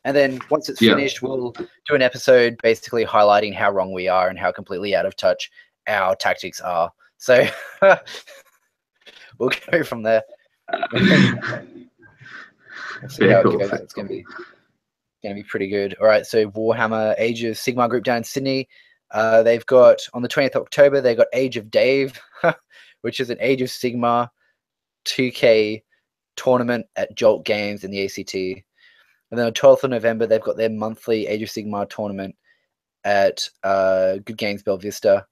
And then once it's finished, we'll do an episode basically highlighting how wrong we are and how completely out of touch our tactics are. So we'll go from there. We'll see how it goes. It's going to be pretty good. All right, so Warhammer Age of Sigmar group down in Sydney. They've got, on the 20th of October, they've got Age of Dave, which is an Age of Sigmar 2K tournament at Jolt Games in the ACT. And then on 12th of November, they've got their monthly Age of Sigmar tournament at Good Games Bell Vista.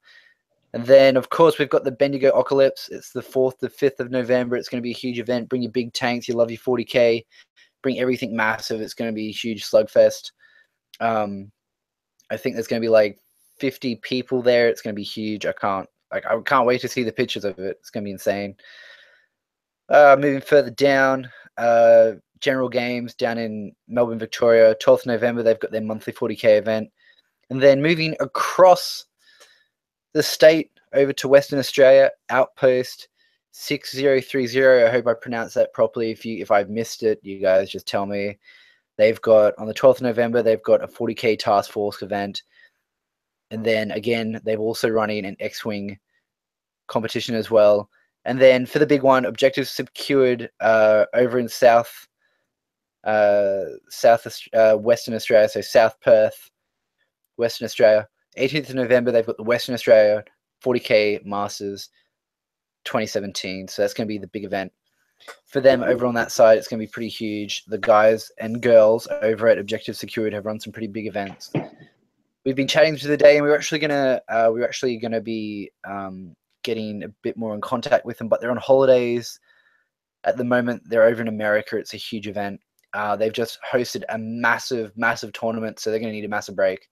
And then, of course, we've got the BENDIGOPOCALYPSE. It's the 4th to 5th of November. It's going to be a huge event. Bring your big tanks. You love your 40K. Bring everything massive. It's going to be a huge slugfest. I think there's going to be like 50 people there. It's going to be huge. I can't wait to see the pictures of it. It's going to be insane. Moving further down, General Games down in Melbourne, Victoria. 12th November, they've got their monthly 40K event. And then moving across the state over to Western Australia, Outpost 6030. I hope I pronounced that properly. If I've missed it, you guys just tell me. They've got, on the 12th of November, they've got a 40K task force event. And then again, they're also running an X-Wing competition as well. And then for the big one, objectives secured over in Western Australia, so South Perth, Western Australia. 18th of November, they've got the Western Australia 40K Masters 2017. So that's going to be the big event. For them over on that side, it's going to be pretty huge. The guys and girls over at Objective Secured have run some pretty big events. We've been chatting through the day, and we're actually gonna be getting a bit more in contact with them, but they're on holidays at the moment. They're over in America. It's a huge event. They've just hosted a massive tournament, so they're going to need a massive break.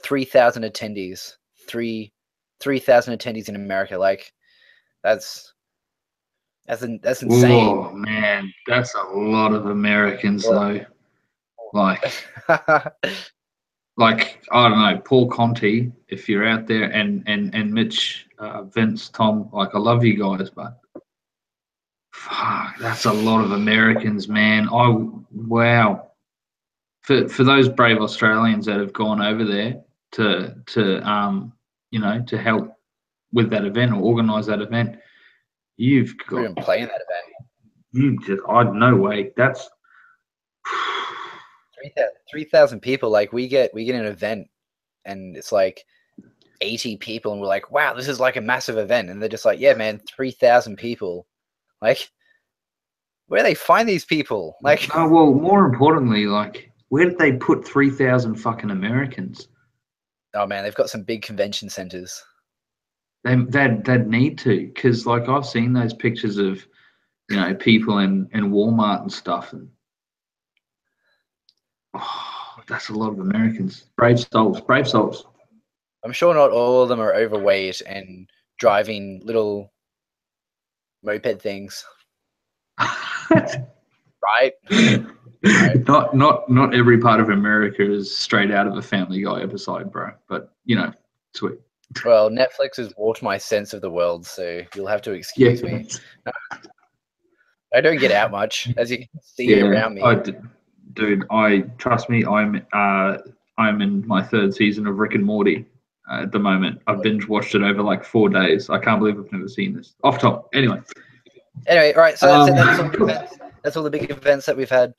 3,000 attendees, 3,000 attendees in America. Like that's insane. Oh man, that's a lot of Americans though. Like, like I don't know, Paul Conti, if you're out there, and Mitch, Vince, Tom, like I love you guys, but fuck, that's a lot of Americans, man. Wow. For those brave Australians that have gone over there to help with that event or organise that event, you've got to play in that event. No way. That's 3,000 people. Like we get an event and it's like 80 people and we're like, wow, this is like a massive event. And they're just like, yeah, man, 3,000 people. Like, where do they find these people? Like, oh, well, more importantly, like, where did they put 3,000 fucking Americans? Oh man, they've got some big convention centers. They'd need to, because like I've seen those pictures of, people in Walmart and stuff, and that's a lot of Americans. Brave souls. I'm sure not all of them are overweight and driving little moped things. Right? Not every part of America is straight out of a Family Guy episode, bro. But sweet. Well, Netflix has warped my sense of the world, so you'll have to excuse me. I don't get out much, as you can see around me. Trust me, I'm in my third season of Rick and Morty at the moment. I've binge watched it over like 4 days. I can't believe I've never seen this. Off top. Anyway, all right. So that's all the events. That's all the big events that we've had.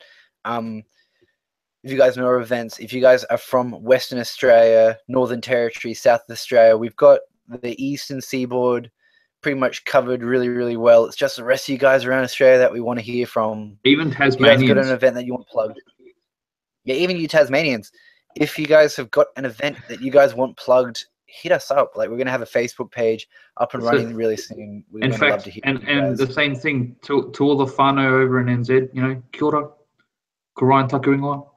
If you guys know our events, if you guys are from Western Australia, Northern Territory, South Australia, we've got the Eastern Seaboard pretty much covered really, really well. It's just the rest of you guys around Australia that we want to hear from. Even Tasmanians. You guys got an event that you want plugged. Yeah, even you Tasmanians. If you guys have got an event that you guys want plugged, hit us up. Like, we're going to have a Facebook page up and running really soon. We're going to love to hear and the same thing to all the whānau over in NZ, kia ora, ko Ryan takuingoa.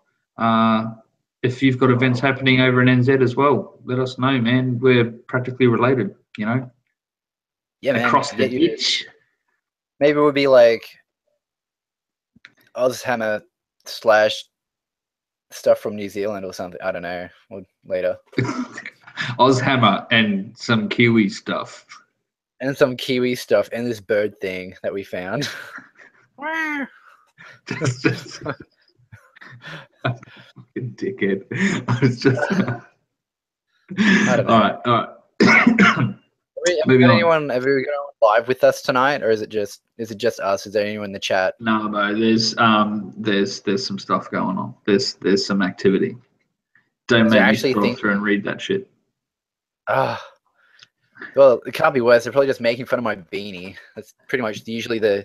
If you've got events happening over in NZ as well, let us know, man. We're practically related, Yeah, man. Across the ditch. Maybe we'll be like AUSHAMMER / stuff from New Zealand or something. I don't know. Later. AUSHAMMER and some Kiwi stuff. and some Kiwi stuff, and this bird thing that we found. just fucking dickhead. I was just. I don't know. All right. Have anyone ever gone live with us tonight, or is it just us? Is there anyone in the chat? No, there's some stuff going on. There's some activity. Don't make me scroll through and read that shit. Well, it can't be worse. They're probably just making fun of my beanie. That's pretty much usually the.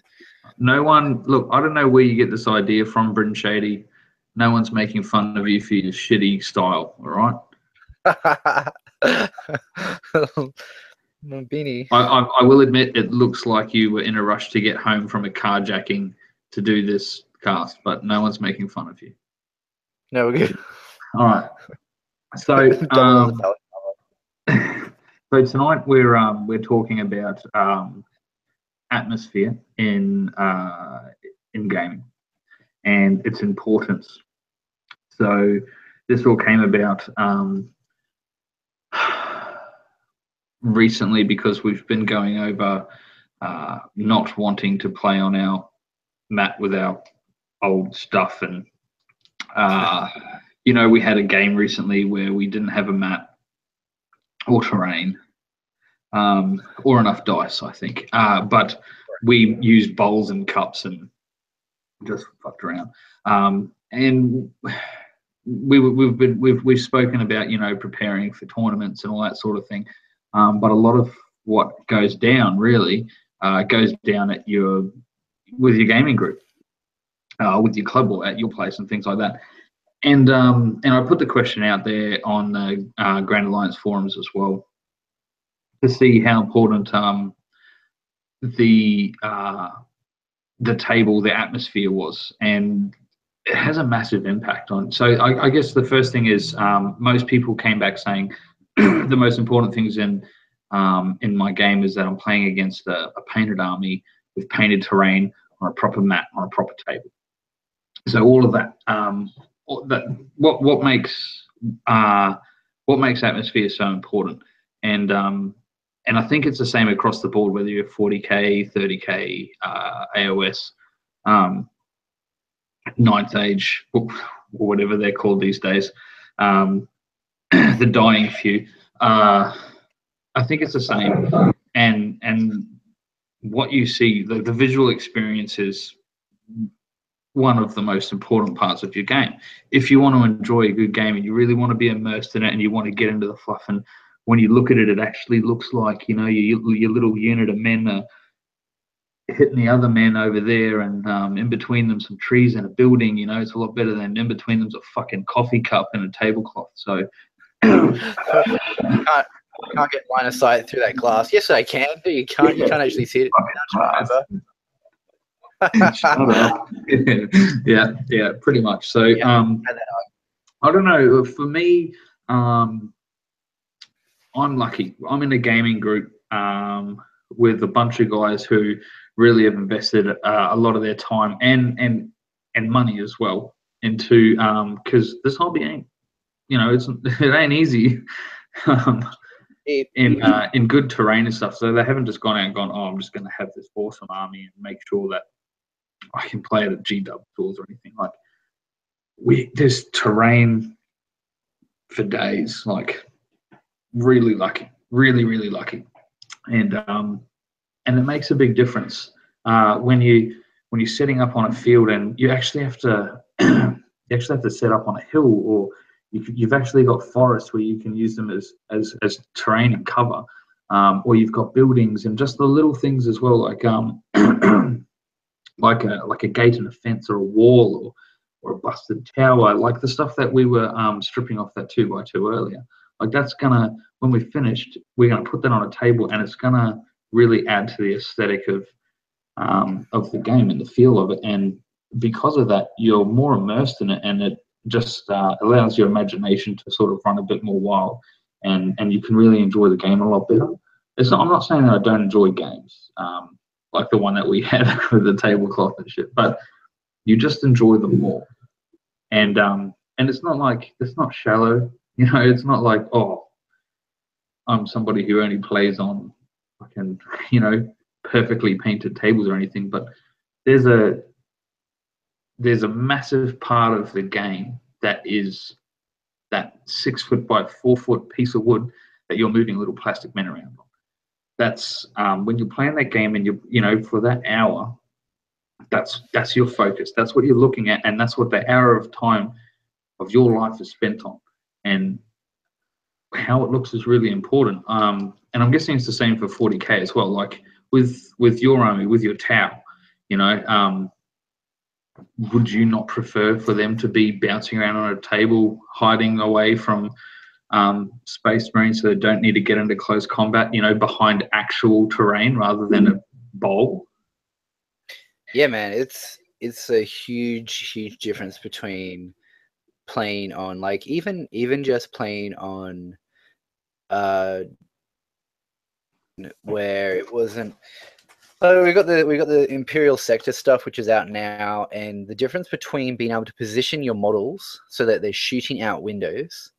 No one. Look, I don't know where you get this idea from, Bryn Shady. No one's making fun of you for your shitty style. All right. My beanie. I will admit it looks like you were in a rush to get home from a carjacking to do this cast, but no one's making fun of you. No, we're good. All right. So so tonight we're talking about atmosphere in gaming and its importance. So this all came about recently because we've been going over not wanting to play on our mat with our old stuff, and you know, we had a game recently where we didn't have a mat or terrain or enough dice, I think, but we used bowls and cups and just fucked around. And we've spoken about, you know, preparing for tournaments and all that sort of thing. But a lot of what goes down really goes down with your gaming group, with your club or at your place and things like that. And I put the question out there on the Grand Alliance forums as well to see how important the table, the atmosphere was, and it has a massive impact on. So I guess the first thing is most people came back saying the most important things in my game is that I'm playing against a painted army with painted terrain on a proper mat on a proper table. So all of that, what makes atmosphere so important, and I think it's the same across the board, whether you're 40k, 30k, AOS, Ninth Age, or whatever they're called these days, the dying few. I think it's the same, and what you see, the visual experience is one of the most important parts of your game. If you want to enjoy a good game and you really want to be immersed in it and you want to get into the fluff, and when you look at it, it actually looks like, you know, your little unit of men are hitting the other men over there, and in between them some trees and a building. You know, it's a lot better than in between them's a fucking coffee cup and a tablecloth. So you can't get line of sight through that glass. Yes, I can. You can't actually see it. Shut up. yeah, pretty much. So I don't know. For me, I'm lucky. I'm in a gaming group with a bunch of guys who really have invested a lot of their time and money as well into, because this hobby ain't, you know, it ain't easy. In good terrain and stuff. So they haven't just gone out and gone, oh, I'm just going to have this awesome army and make sure that I can play it at GW tools or anything. Like, there's terrain for days. Like, really lucky, really lucky, and it makes a big difference when you're setting up on a field and you actually have to set up on a hill, or you've actually got forests where you can use them as terrain and cover, or you've got buildings and just the little things as well, like like a gate and a fence or a wall or a busted tower, like the stuff that we were stripping off that 2x2 earlier. Like, that's gonna, when we're finished, we're gonna put that on a table, and it's gonna really add to the aesthetic of the game and the feel of it. And because of that, you're more immersed in it, and it just allows your imagination to sort of run a bit more wild, and you can really enjoy the game a lot better. I'm not saying that I don't enjoy games, like the one that we had with the tablecloth and shit, but you just enjoy them more. And it's not shallow, you know. It's not like, oh, I'm somebody who only plays on fucking, you know, perfectly painted tables or anything, but there's a massive part of the game that is that 6 foot by 4 foot piece of wood that you're moving little plastic men around on. That's when you're playing that game and you know, for that hour, that's your focus. That's what you're looking at, and that's what the hour of time of your life is spent on. And how it looks is really important. And I'm guessing it's the same for 40k as well. Like with your army, with your Tau, you know, would you not prefer for them to be bouncing around on a table, hiding away from Space Marines so they don't need to get into close combat, you know, behind actual terrain rather than a bowl? Yeah, man, it's a huge difference between playing on, like, even just playing on where it wasn't. So we got the Imperial Sector stuff, which is out now, and the difference between being able to position your models so that they're shooting out windows,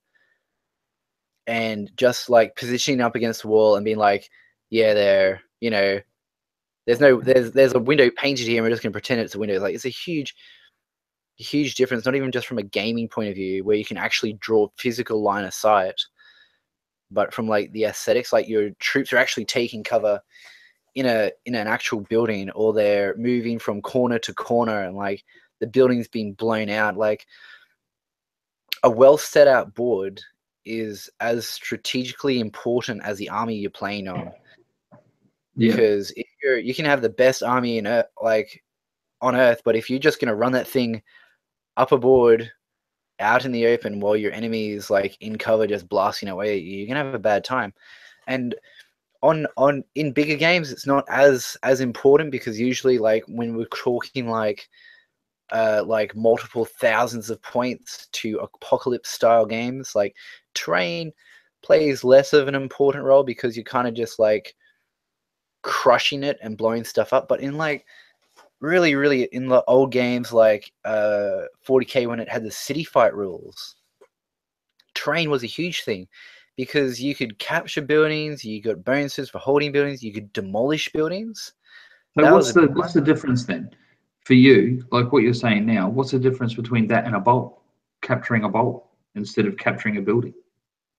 and just like positioning up against the wall and being like, yeah, they're, you know, there's a window painted here, and we're just gonna pretend it's a window. Like, it's a huge difference, not even just from a gaming point of view, where you can actually draw physical line of sight, but from like the aesthetics, like your troops are actually taking cover in an actual building, or they're moving from corner to corner, and like the building's being blown out. Like, a well set out board is as strategically important as the army you're playing on. Because if you can have the best army in Earth, like on Earth, but if you're just gonna run that thing up a board out in the open while your enemy is like in cover just blasting away at you, you're gonna have a bad time. And in bigger games, it's not as important, because usually, like, when we're talking like multiple thousands of points to apocalypse style games, like, terrain plays less of an important role, because you're kind of just like crushing it and blowing stuff up. But in like really in the old games, like 40k, when it had the city fight rules, terrain was a huge thing, because you could capture buildings, you got bonuses for holding buildings, you could demolish buildings. So what's the difference then for you? Like what you're saying now, what's the difference between that and a bowl? Capturing a bowl instead of capturing a building?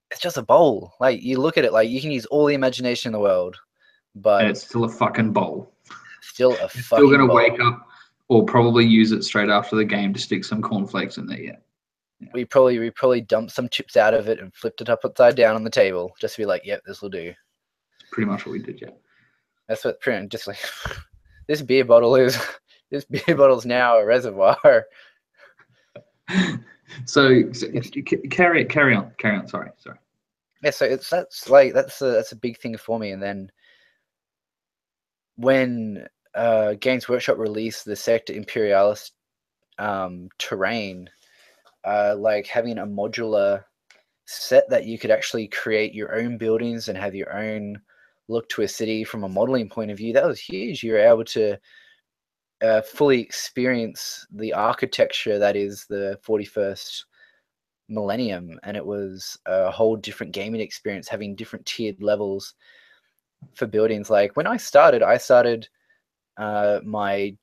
It's just a bowl. Like, you look at it, like, you can use all the imagination in the world, but and it's still a fucking bowl. Still a You're fucking still gonna bowl. wake up, or probably use it straight after the game to stick some cornflakes in there. Yeah. We probably dumped some chips out of it and flipped it up upside down on the table, just to be like, yep, this will do. It's pretty much what we did, yeah. That's what just like this beer bottle's now a reservoir. So carry on. Sorry. Yeah, so that's a big thing for me. And then when Games Workshop released the Sector Imperialis terrain, like having a modular set that you could actually create your own buildings and have your own look to a city from a modeling point of view, that was huge. You were able to fully experience the architecture that is the 41st millennium, and it was a whole different gaming experience, having different tiered levels for buildings. Like, when I started my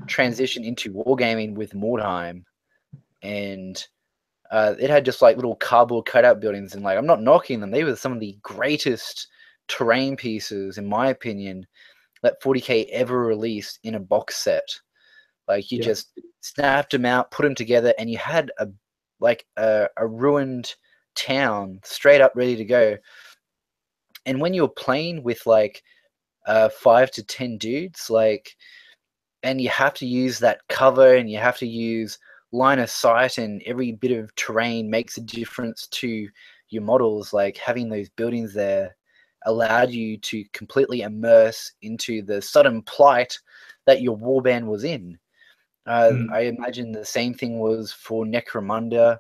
transition into wargaming with Mordheim, and it had just like little cardboard cutout buildings, and like, I'm not knocking them, they were some of the greatest terrain pieces, in my opinion, that 40k ever released in a box set. Like, you just snapped them out, put them together, and you had a ruined town straight up ready to go. And when you're playing with like 5 to 10 dudes, like, and you have to use that cover, and you have to use line of sight, and every bit of terrain makes a difference to your models, like, having those buildings there allowed you to completely immerse into the sudden plight that your warband was in. I imagine the same thing was for Necromunda.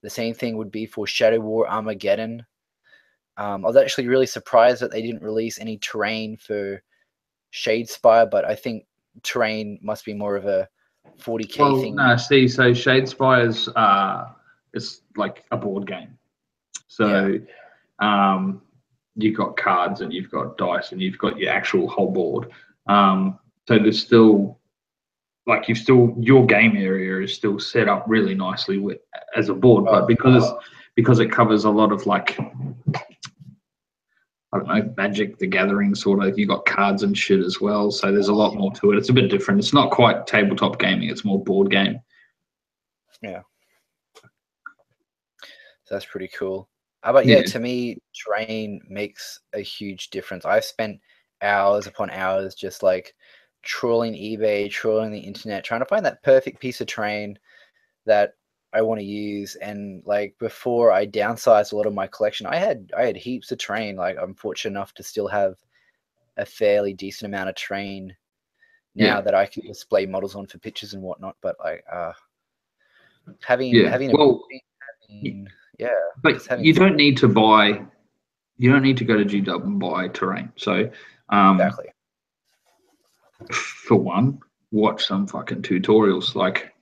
The same thing would be for Shadow War Armageddon. I was actually really surprised that they didn't release any terrain for Shadespire, but I think terrain must be more of a 40k thing. No, see, so Shadespire's it's like a board game. So you've got cards and you've got dice and you've got your actual whole board. So there's still, like, your game area is still set up really nicely as a board, but because it covers a lot of, like, I don't know, Magic the Gathering sort of, you got cards and shit as well, so there's a lot more to it. It's a bit different. It's not quite tabletop gaming, it's more board game. Yeah. So that's pretty cool. But yeah, to me, terrain makes a huge difference. I've spent hours upon hours just like trawling eBay, trawling the internet, trying to find that perfect piece of terrain that I want to use. And like before I downsized a lot of my collection, I had heaps of terrain. Like I'm fortunate enough to still have a fairly decent amount of terrain now that I can display models on for pictures and whatnot. But like having but you don't need to buy. You don't need to go to GW and buy terrain. So, exactly. For one, watch some fucking tutorials, like,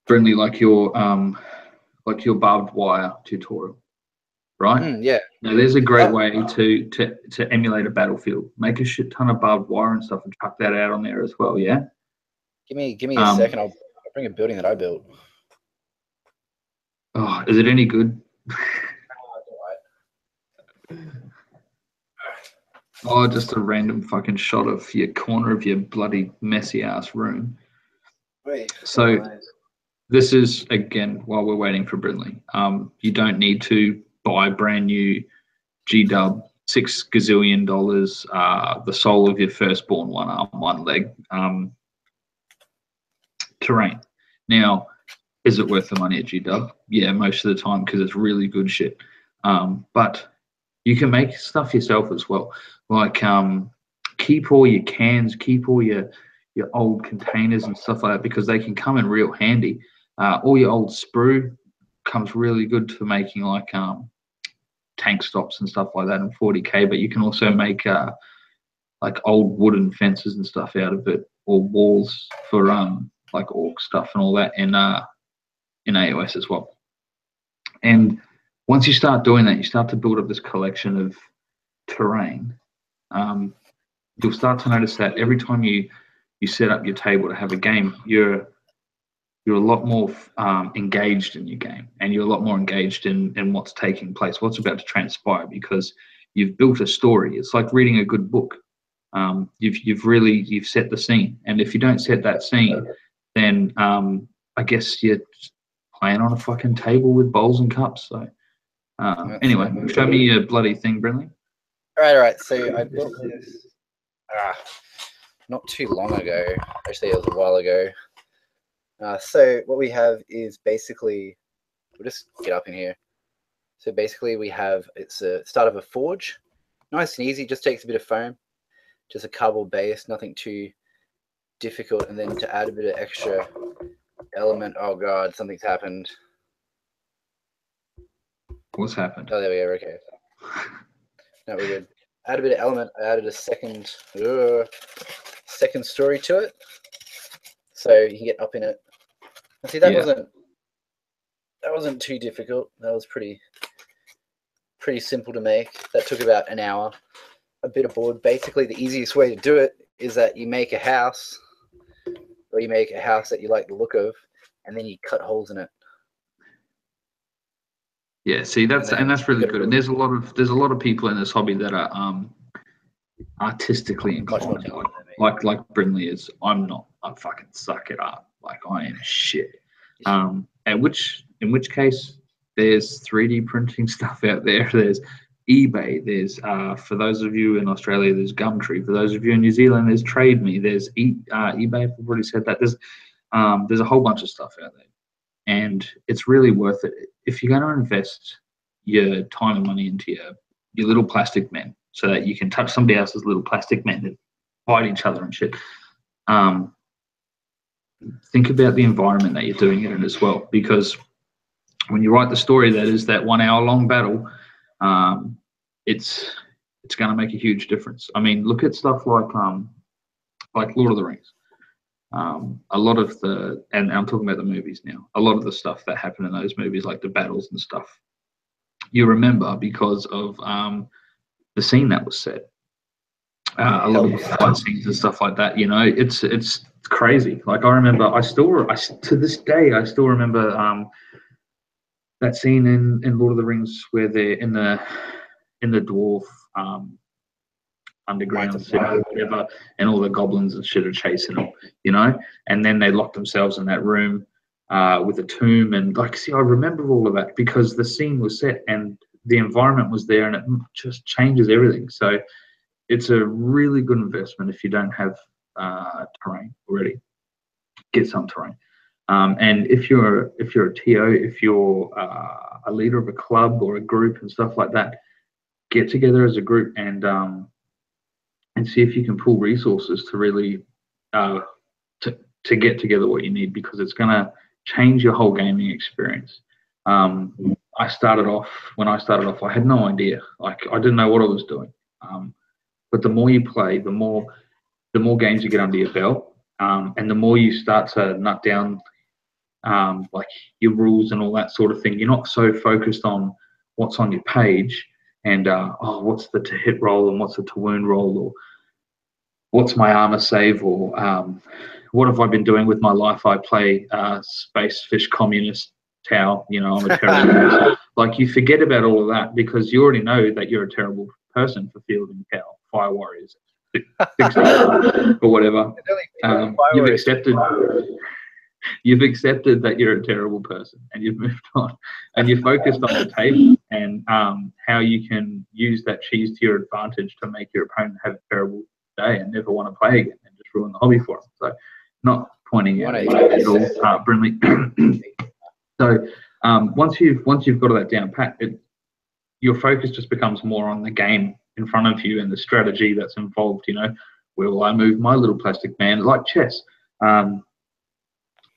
Brynley, like your barbed wire tutorial, right? Yeah. Now, there's a great way to emulate a battlefield. Make a shit ton of barbed wire and stuff, and chuck that out on there as well. Yeah. Give me a second. I'll bring a building that I built. Oh, is it any good? Oh, just a random fucking shot of your corner of your bloody messy ass room. Wait. So this is, again, while we're waiting for Brynley. You don't need to buy brand new GW $6 gazillion, the soul of your firstborn, one arm, one leg terrain. Now, is it worth the money at GW? Yeah, most of the time, because it's really good shit. But you can make stuff yourself as well. Like, keep all your cans, keep all your old containers and stuff like that, because they can come in real handy. All your old sprue comes really good for making, like, tank stops and stuff like that in 40K, but you can also make like old wooden fences and stuff out of it, or walls for like orc stuff and all that in AOS as well. And once you start doing that, you start to build up this collection of terrain. You'll start to notice that every time you set up your table to have a game, you're a lot more engaged in your game, and you're a lot more engaged in what's taking place, what's about to transpire, because you've built a story. It's like reading a good book. You've set the scene, and if you don't set that scene, then I guess you're playing on a fucking table with bowls and cups. So anyway, show me your bloody thing, Brynley. All right. So I built this not too long ago. Actually, it was a while ago. So what we have is basically, we'll just get up in here. So basically we have, it's a start of a forge. Nice and easy, just takes a bit of foam, just a cardboard base, nothing too difficult. And then to add a bit of extra element, oh God, something's happened. What's happened? Oh, there we go, okay. No, we're good. Add a bit of element, I added a second story to it. So you can get up in it. See, that wasn't too difficult. That was pretty simple to make. That took about an hour. A bit of board. Basically, the easiest way to do it is that you make a house, or you make a house that you like the look of, and then you cut holes in it. Yeah, see, that's really good. And there's a lot of people in this hobby that are artistically inclined. Like Brynley is. I'm not. I fucking suck at art. Like, I am shit. In which case, there's 3D printing stuff out there. There's eBay. There's for those of you in Australia, there's Gumtree. For those of you in New Zealand, there's TradeMe. There's eBay. I've already said that. There's a whole bunch of stuff out there, and it's really worth it if you're going to invest your time and money into your little plastic men, so that you can touch somebody else's little plastic men that fight each other and shit. Think about the environment that you're doing it in as well, because when you write the story that is that 1 hour long battle, it's going to make a huge difference. I mean, look at stuff like Lord of the Rings. A lot of and I'm talking about the movies now, a lot of the stuff that happened in those movies, like the battles and stuff, you remember because of the scene that was set. A lot of the fight scenes and stuff like that, you know, it's crazy. Like I remember, to this day, I still remember that scene in Lord of the Rings where they're in the dwarf underground city or whatever, and all the goblins and shit are chasing them, you know, and then they lock themselves in that room with a tomb, and like, see, I remember all of that because the scene was set and the environment was there, and it just changes everything. So it's a really good investment if you don't have terrain already. Get some terrain, and if you're a TO, if you're a leader of a club or a group and stuff like that, get together as a group and see if you can pull resources to really to get together what you need, because it's going to change your whole gaming experience. When I started off, I had no idea. Like, I didn't know what I was doing. But the more you play, the more games you get under your belt, and the more you start to nut down like your rules and all that sort of thing. You're not so focused on what's on your page and what's the to hit roll and what's the to wound roll, or what's my armor save, or what have I been doing with my life? I play space fish communist Tau, you know, I'm a terrible like, you forget about all of that because you already know that you're a terrible person for fielding Tau, Fire Warriors, 60 or whatever. You've accepted that you're a terrible person, and you've moved on, and you're focused on the table and how you can use that cheese to your advantage to make your opponent have a terrible day and never want to play again and just ruin the hobby for them. So, not pointing out at all, Brynley. So once you've got that down pat, your focus just becomes more on the game in front of you and the strategy that's involved. You know, where will I move my little plastic man, like chess?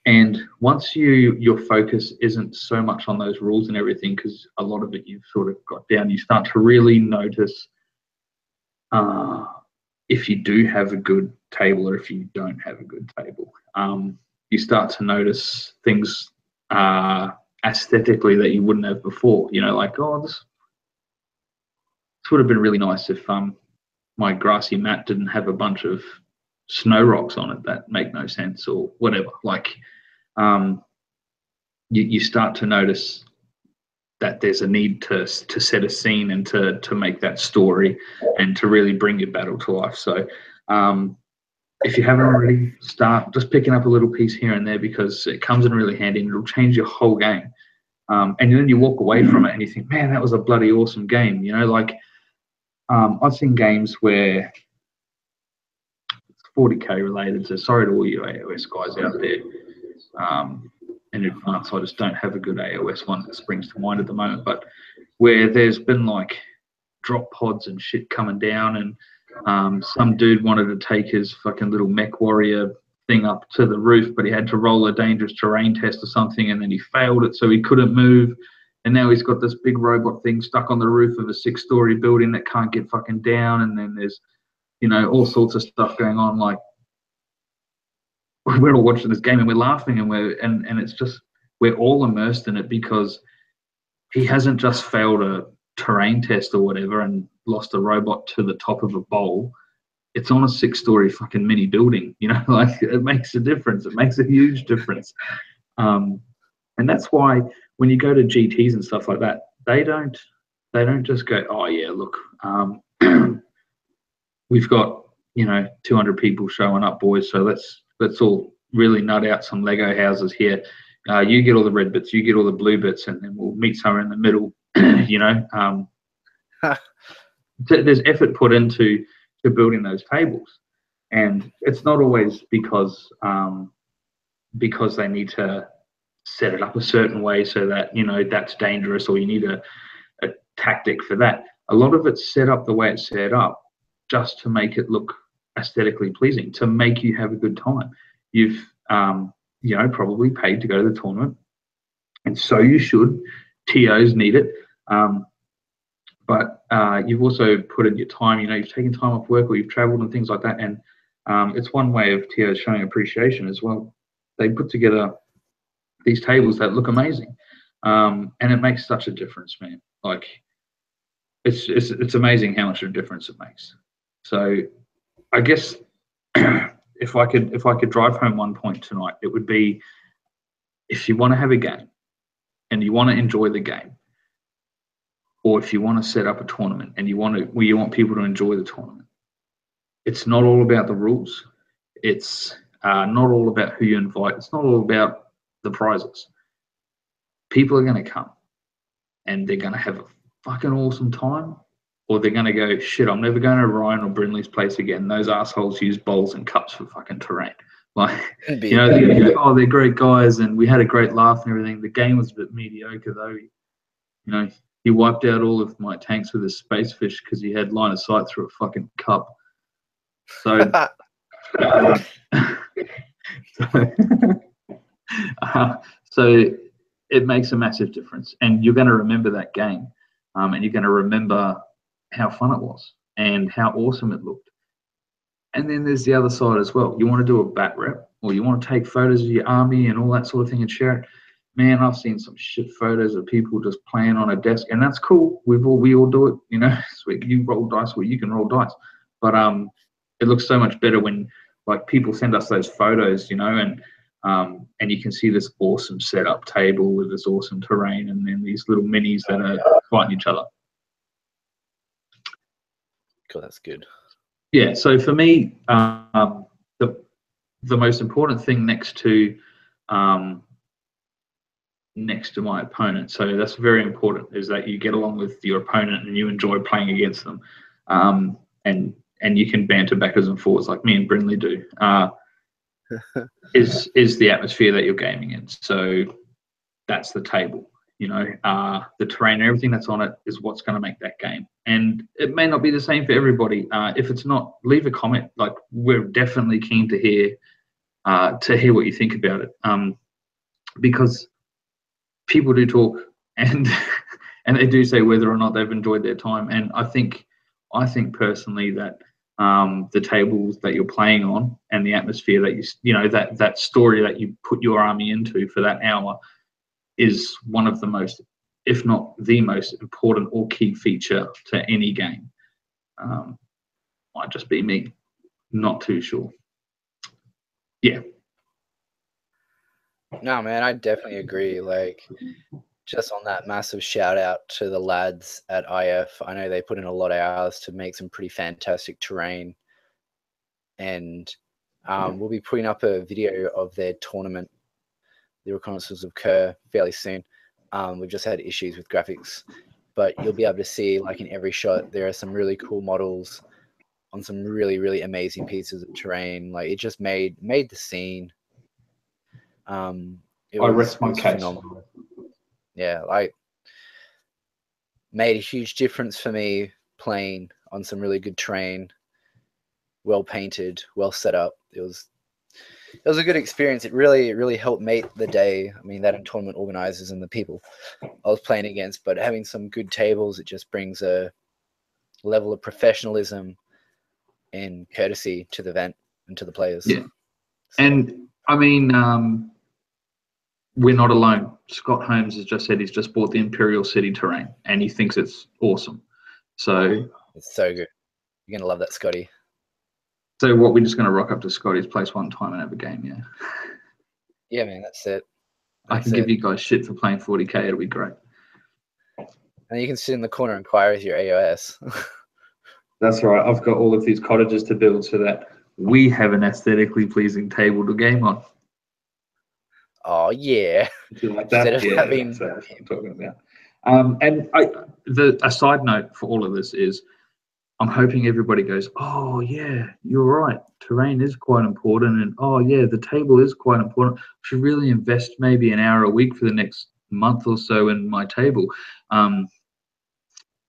And once your focus isn't so much on those rules and everything, because a lot of it you've sort of got down, you start to really notice if you do have a good table or if you don't have a good table. You start to notice things aesthetically that you wouldn't have before. You know, like, oh, this would have been really nice if my grassy mat didn't have a bunch of snow rocks on it that make no sense, or whatever. Like, you start to notice that there's a need to set a scene and to make that story and to really bring your battle to life. So if you haven't already, start just picking up a little piece here and there, because it comes in really handy and it'll change your whole game. And then you walk away from it and you think, man, that was a bloody awesome game. You know, like, I've seen games where it's 40K related, so sorry to all you AOS guys out there. In advance, I just don't have a good AOS one that springs to mind at the moment, but where there's been like drop pods and shit coming down, and some dude wanted to take his fucking little mech warrior thing up to the roof, but he had to roll a dangerous terrain test or something, and then he failed it, so he couldn't move. And now he's got this big robot thing stuck on the roof of a 6-story building that can't get fucking down. And then there's, you know, all sorts of stuff going on. Like, we're all watching this game and we're laughing, and it's just, we're all immersed in it, because he hasn't just failed a terrain test or whatever and lost a robot to the top of a bowl. It's on a 6-story fucking mini building, you know, like, it makes a difference. It makes a huge difference. And that's why when you go to GTs and stuff like that, they don't just go, oh yeah, look, we've got, you know, 200 people showing up, boys, so let's all really nut out some Lego houses here. You get all the red bits, you get all the blue bits, and then we'll meet somewhere in the middle. You know, there's effort put into building those tables, and it's not always because they need to set it up a certain way so that, you know, that's dangerous, or you need a tactic for that. A lot of it's set up the way it's set up just to make it look aesthetically pleasing, to make you have a good time. You've you know, probably paid to go to the tournament, and so you should. TOs need it, but you've also put in your time. You know, you've taken time off work, or you've traveled and things like that, and it's one way of TOs showing appreciation as well. They put together these tables that look amazing, and it makes such a difference, man. Like, it's amazing how much of a difference it makes. So I guess if I could drive home one point tonight, it would be, if you want to have a game and you want to enjoy the game, or if you want to set up a tournament and you want people to enjoy the tournament, it's not all about the rules. It's not all about who you invite. It's not all about the prizes. People are going to come and they're going to have a fucking awesome time, or they're going to go, shit, I'm never going to Ryan or Brynley's place again. Those assholes use bowls and cups for fucking terrain. Like, you know, they're going to go, oh, they're great guys and we had a great laugh and everything. The game was a bit mediocre though. You know, he wiped out all of my tanks with his space fish because he had line of sight through a fucking cup. So, so it makes a massive difference, and you're going to remember that game, and you're going to remember how fun it was and how awesome it looked. And then there's the other side as well. You want to do a bat rep, or you want to take photos of your army and all that sort of thing and share it. Man, I've seen some shit photos of people just playing on a desk, and that's cool. We all do it, you know. So you roll dice, well, you can roll dice, but it looks so much better when, like, people send us those photos, you know, and you can see this awesome setup table with this awesome terrain, and then these little minis that are fighting each other. Cool, that's good. Yeah. So for me, the most important thing next to my opponent, so that's very important, is that you get along with your opponent and you enjoy playing against them, and you can banter backwards and forwards like me and Brynley do. Is the atmosphere that you're gaming in. So that's the table, you know. The terrain and everything that's on it is what's going to make that game. And it may not be the same for everybody. If it's not, leave a comment. Like, we're definitely keen to hear what you think about it, because people do talk, and and they do say whether or not they've enjoyed their time. And I think personally that the tables that you're playing on and the atmosphere that you know, that story that you put your army into for that hour is one of the most, if not the most important or key feature to any game. Might just be me, not too sure. Yeah. No, man, I definitely agree. Like, just on that, massive shout out to the lads at IF. I know they put in a lot of hours to make some pretty fantastic terrain, and we'll be putting up a video of their tournament, the Reconnaissance of Kerr, fairly soon. We've just had issues with graphics, but you'll be able to see, like, in every shot, there are some really cool models on some really, really amazing pieces of terrain. Like, it just made the scene. It was phenomenal. Yeah, like, made a huge difference for me playing on some really good terrain, well painted, well set up. It was a good experience. It really helped make the day. I mean, that and tournament organizers and the people I was playing against, but having some good tables, it just brings a level of professionalism and courtesy to the event and to the players. Yeah. So, and I mean, we're not alone. Scott Holmes has just said he's just bought the Imperial City terrain and he thinks it's awesome. So it's so good. You're gonna love that, Scotty. So what, we're just gonna rock up to Scotty's place one time and have a game, yeah? Yeah, man, that's it. I can give you guys shit for playing 40k. It'll be great. And you can sit in the corner and inquire with your AOS. That's right. I've got all of these cottages to build so that we have an aesthetically pleasing table to game on. Oh yeah. Do you like that? Instead of having... that's what I'm talking about. And a side note for all of this is, I'm hoping everybody goes, oh yeah, you're right, terrain is quite important, and oh yeah, the table is quite important. I should really invest maybe an hour a week for the next month or so in my table.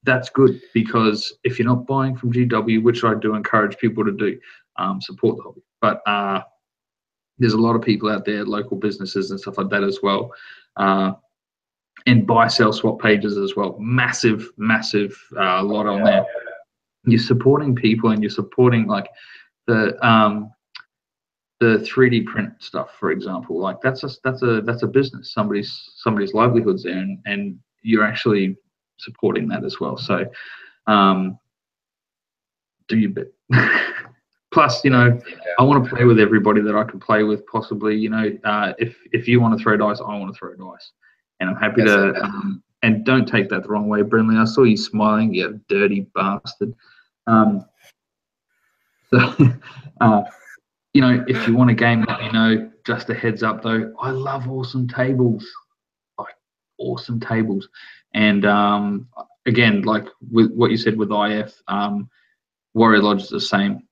That's good, because if you're not buying from GW, which I do encourage people to do, support the hobby. But there's a lot of people out there, local businesses and stuff like that as well, and buy, sell, swap pages as well. Massive lot on there. You're supporting people, and you're supporting, like, the 3D print stuff, for example. Like, that's a business. Somebody's livelihood's there, and you're actually supporting that as well. So do your bit. Plus, you know, I want to play with everybody that I can play with possibly. You know, if you want to throw dice, I want to throw dice. And I'm happy to, and don't take that the wrong way, Brynley. I saw you smiling, you dirty bastard. You know, if you want a game, let me know. Just a heads up, though, I love awesome tables, like awesome tables. And again, like with what you said with IF, Warrior Lodge is the same.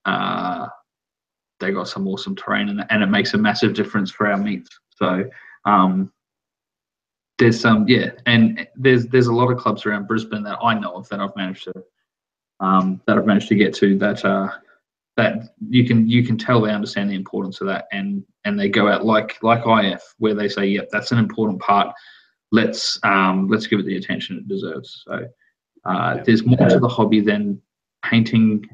They got some awesome terrain, and it makes a massive difference for our meets. So there's some, and there's a lot of clubs around Brisbane that I know of that I've managed to get to that you can tell they understand the importance of that, and they go out like IF, where they say, yep, that's an important part. Let's give it the attention it deserves. So there's more to the hobby than painting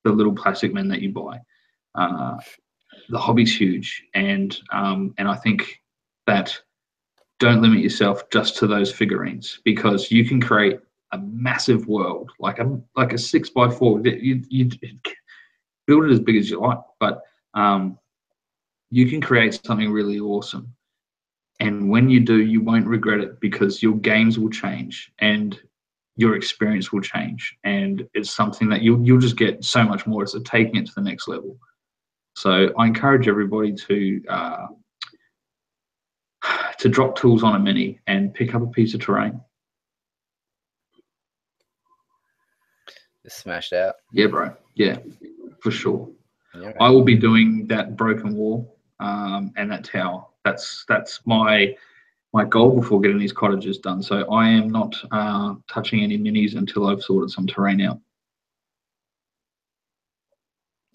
the little plastic men that you buy. The hobby's huge, and I think that don't limit yourself just to those figurines, because you can create a massive world, like a 6x4. You build it as big as you like, but you can create something really awesome. And when you do, you won't regret it, because your games will change and your experience will change, and it's something that you'll just get so much more. It's taking it to the next level. So I encourage everybody to drop tools on a mini and pick up a piece of terrain. Just smashed out. Yeah, bro. Yeah, for sure. Yeah, I will be doing that broken wall and that tower. That's my goal before getting these cottages done. So I am not touching any minis until I've sorted some terrain out.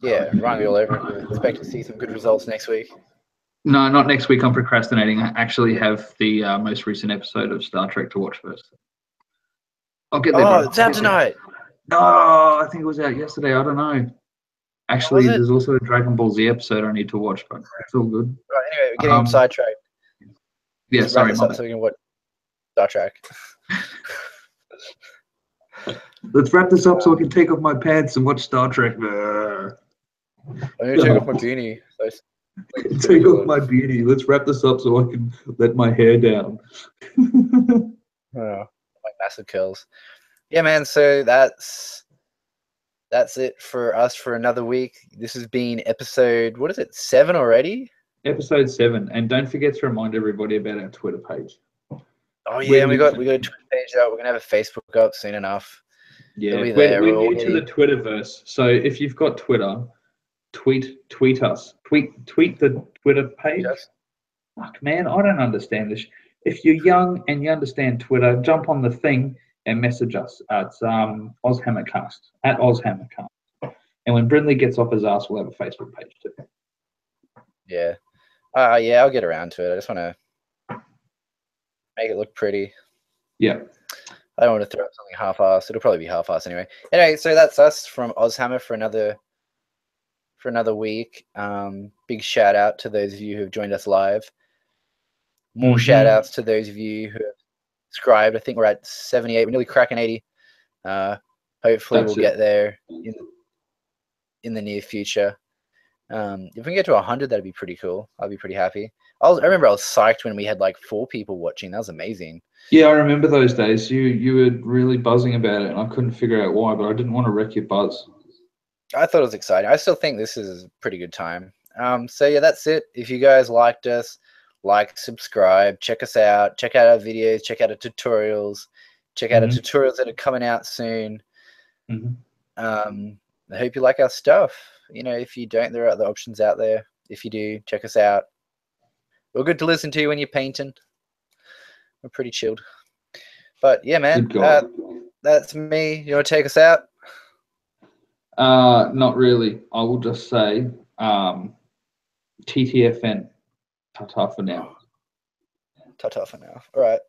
Yeah, running all over. We expect to see some good results next week. No, not next week. I'm procrastinating. I actually have the most recent episode of Star Trek to watch first. I'll get there. Oh, it's out tonight. No, I think it was out yesterday. I don't know. Actually, there's also a Dragon Ball Z episode I need to watch, but it's all good. Right, anyway, we're getting sidetracked. Yeah, sorry, so we can watch Star Trek. Let's wrap this up so I can take off my pants and watch Star Trek. I need to take off my beanie. Take off my beanie. Let's wrap this up so I can let my hair down. Oh, like massive curls. Yeah, man. So that's it for us for another week. This has been episode, what is it, 7 already? Episode 7, and don't forget to remind everybody about our Twitter page. Oh yeah, we got a Twitter page up. We're gonna have a Facebook up soon enough. Yeah, we're new to the Twitterverse, so if you've got Twitter, tweet us. Tweet the Twitter page. Yes. Fuck, man, I don't understand this. If you're young and you understand Twitter, jump on the thing and message us. It's AUSHAMMERcast, at AUSHAMMERcast. And when Brynley gets off his ass, we'll have a Facebook page too. Yeah. Yeah, I'll get around to it. I just want to make it look pretty. Yeah. I don't want to throw up something half-assed. It'll probably be half-assed anyway. Anyway, so that's us from AUSHAMMER for another week. Big shout out to those of you who have joined us live. More shout outs to those of you who have subscribed. I think we're at 78. We're nearly cracking 80. Hopefully we'll get there in the near future. If we can get to 100, that'd be pretty cool. I'd be pretty happy. I remember I was psyched when we had like 4 people watching. That was amazing. Yeah, I remember those days. You were really buzzing about it, and I couldn't figure out why, but I didn't want to wreck your buzz. I thought it was exciting. I still think this is a pretty good time. So yeah, that's it. If you guys liked us, like, subscribe, check us out, check out our videos, check out our tutorials, check out our tutorials that are coming out soon. I hope you like our stuff. You know, if you don't, there are other options out there. If you do, check us out. We're good to listen to when you're painting. We're pretty chilled. But yeah, man, that's me. You want to take us out? Not really. I will just say TTFN. Ta-ta for now. Ta-ta for now. All right.